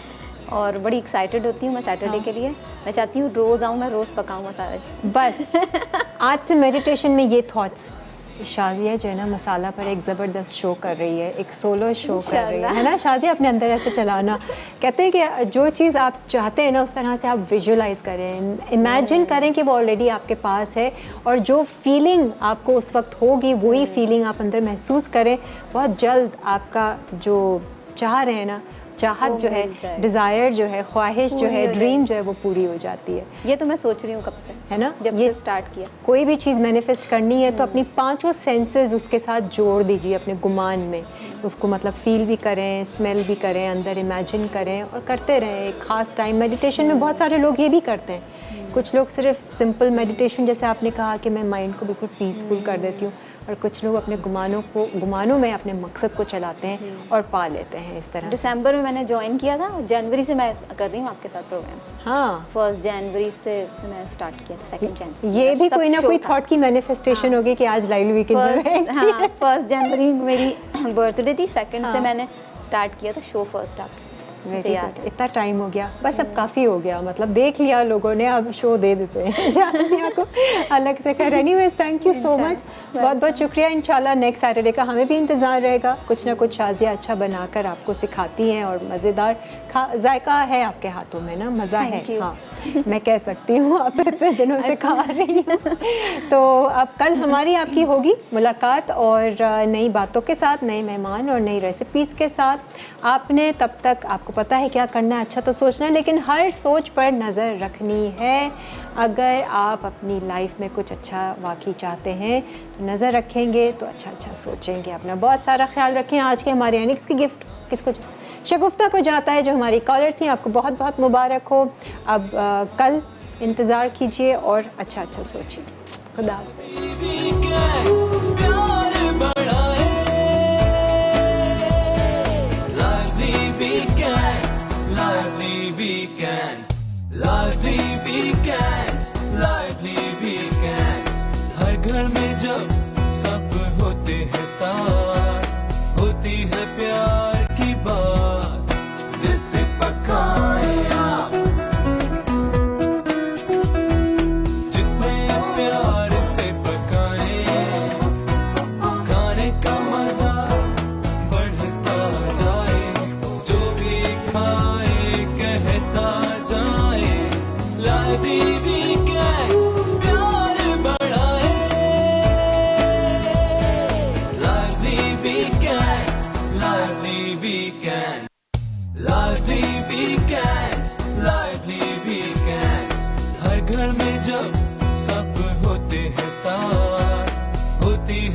और बड़ी एक्साइटेड होती हूँ मैं सैटरडे के लिए। मैं चाहती हूँ रोज़ आऊँ, मैं रोज़ पकाऊँ मसाला। बस आज से मेडिटेशन में ये थॉट्स, शाजिया जो है ना मसाला पर एक ज़बरदस्त शो कर रही है, एक सोलो शो कर रही है ना शाजिया। अपने अंदर ऐसे चलाना, कहते हैं कि जो चीज़ आप चाहते हैं ना उस तरह से आप विजुलाइज़ करें, इमेजिन करें कि वो ऑलरेडी आपके पास है और जो फीलिंग आपको उस वक्त होगी वही फीलिंग आप अंदर महसूस करें। बहुत जल्द आपका जो चाह रहे हैं ना, चाहत जो है, डिज़ायर जो है, ख्वाहिश जो है, ड्रीम जो है वो पूरी हो जाती है। ये तो मैं सोच रही हूँ कब से, है ना। जब से स्टार्ट किया। कोई भी चीज़ मैनिफेस्ट करनी है तो अपनी 5 सेंसेस उसके साथ जोड़ दीजिए अपने गुमान में। उसको मतलब फील भी करें, स्मेल भी करें, अंदर इमेजिन करें और करते रहें एक ख़ास टाइम। मेडिटेशन में बहुत सारे लोग ये भी करते हैं कुछ लोग सिर्फ सिंपल मेडिटेशन, जैसे आपने कहा कि मैं माइंड को बिल्कुल पीसफुल कर देती हूँ, और कुछ लोग अपने गुमानों में अपने मकसद को चलाते हैं और पा लेते हैं इस तरह। दिसंबर में मैंने ज्वाइन किया था, जनवरी से मैं कर रही हूँ आपके साथ प्रोग्राम। हाँ, 1 जनवरी से मैं स्टार्ट किया था, 2 जनवरी से ये भी सब कोई ना show कोई था। थॉट की मैनिफेस्टेशन होगी कि आज लाइव वीकेंड हाँ, 1 जनवरी मेरी बर्थडे थी, 2 से मैंने स्टार्ट किया था शो फर्स्ट आपके साथ। मुझे याद है। इतना टाइम हो गया, बस अब काफ़ी हो गया, मतलब देख लिया लोगों ने, अब शो दे देते हैं शाजिया को अलग से कर। Anyways, thank you so much, बहुत बहुत शुक्रिया। इंशाल्लाह नेक्स्ट सैटरडे का हमें भी इंतज़ार रहेगा, कुछ ना कुछ शाजिया अच्छा बनाकर आपको सिखाती हैं, और मज़ेदार जायका है आपके हाथों में ना, मज़ा है। हाँ, मैं कह सकती हूँ, आप इतने दिनों से खा रही हूँ। तो अब कल हमारी आपकी होगी मुलाकात, और नई बातों के साथ, नए मेहमान और नई रेसिपीज़ के साथ। आपने तब तक, आपको पता है क्या करना है, अच्छा तो सोचना है, लेकिन हर सोच पर नज़र रखनी है। अगर आप अपनी लाइफ में कुछ अच्छा वाकई चाहते हैं तो नज़र रखेंगे, तो अच्छा अच्छा सोचेंगे। अपना बहुत सारा ख्याल रखें। आज के हमारे एनिक्स की गिफ्ट किसको, शगुफ्ता को जाता है, जो हमारी कॉलर थी। आपको बहुत बहुत मुबारक हो। अब कल इंतज़ार कीजिए और अच्छा अच्छा सोचिए। खुदा हाफ़िज़। Lively weekends, lively weekends, हर घर में जब सब होते हैं साथ, होती है प्यार की बात, दिल से पकाए आप, जितने प्यार से पकाए, खाने का मजा बढ़ता जाए, जो भी खाए कहता जाए, lively weekends, प्यार बढ़ाए, lively weekends, lively weekends, lively weekends, lively weekends, हर घर में जब सब होते हैं साथ, होती है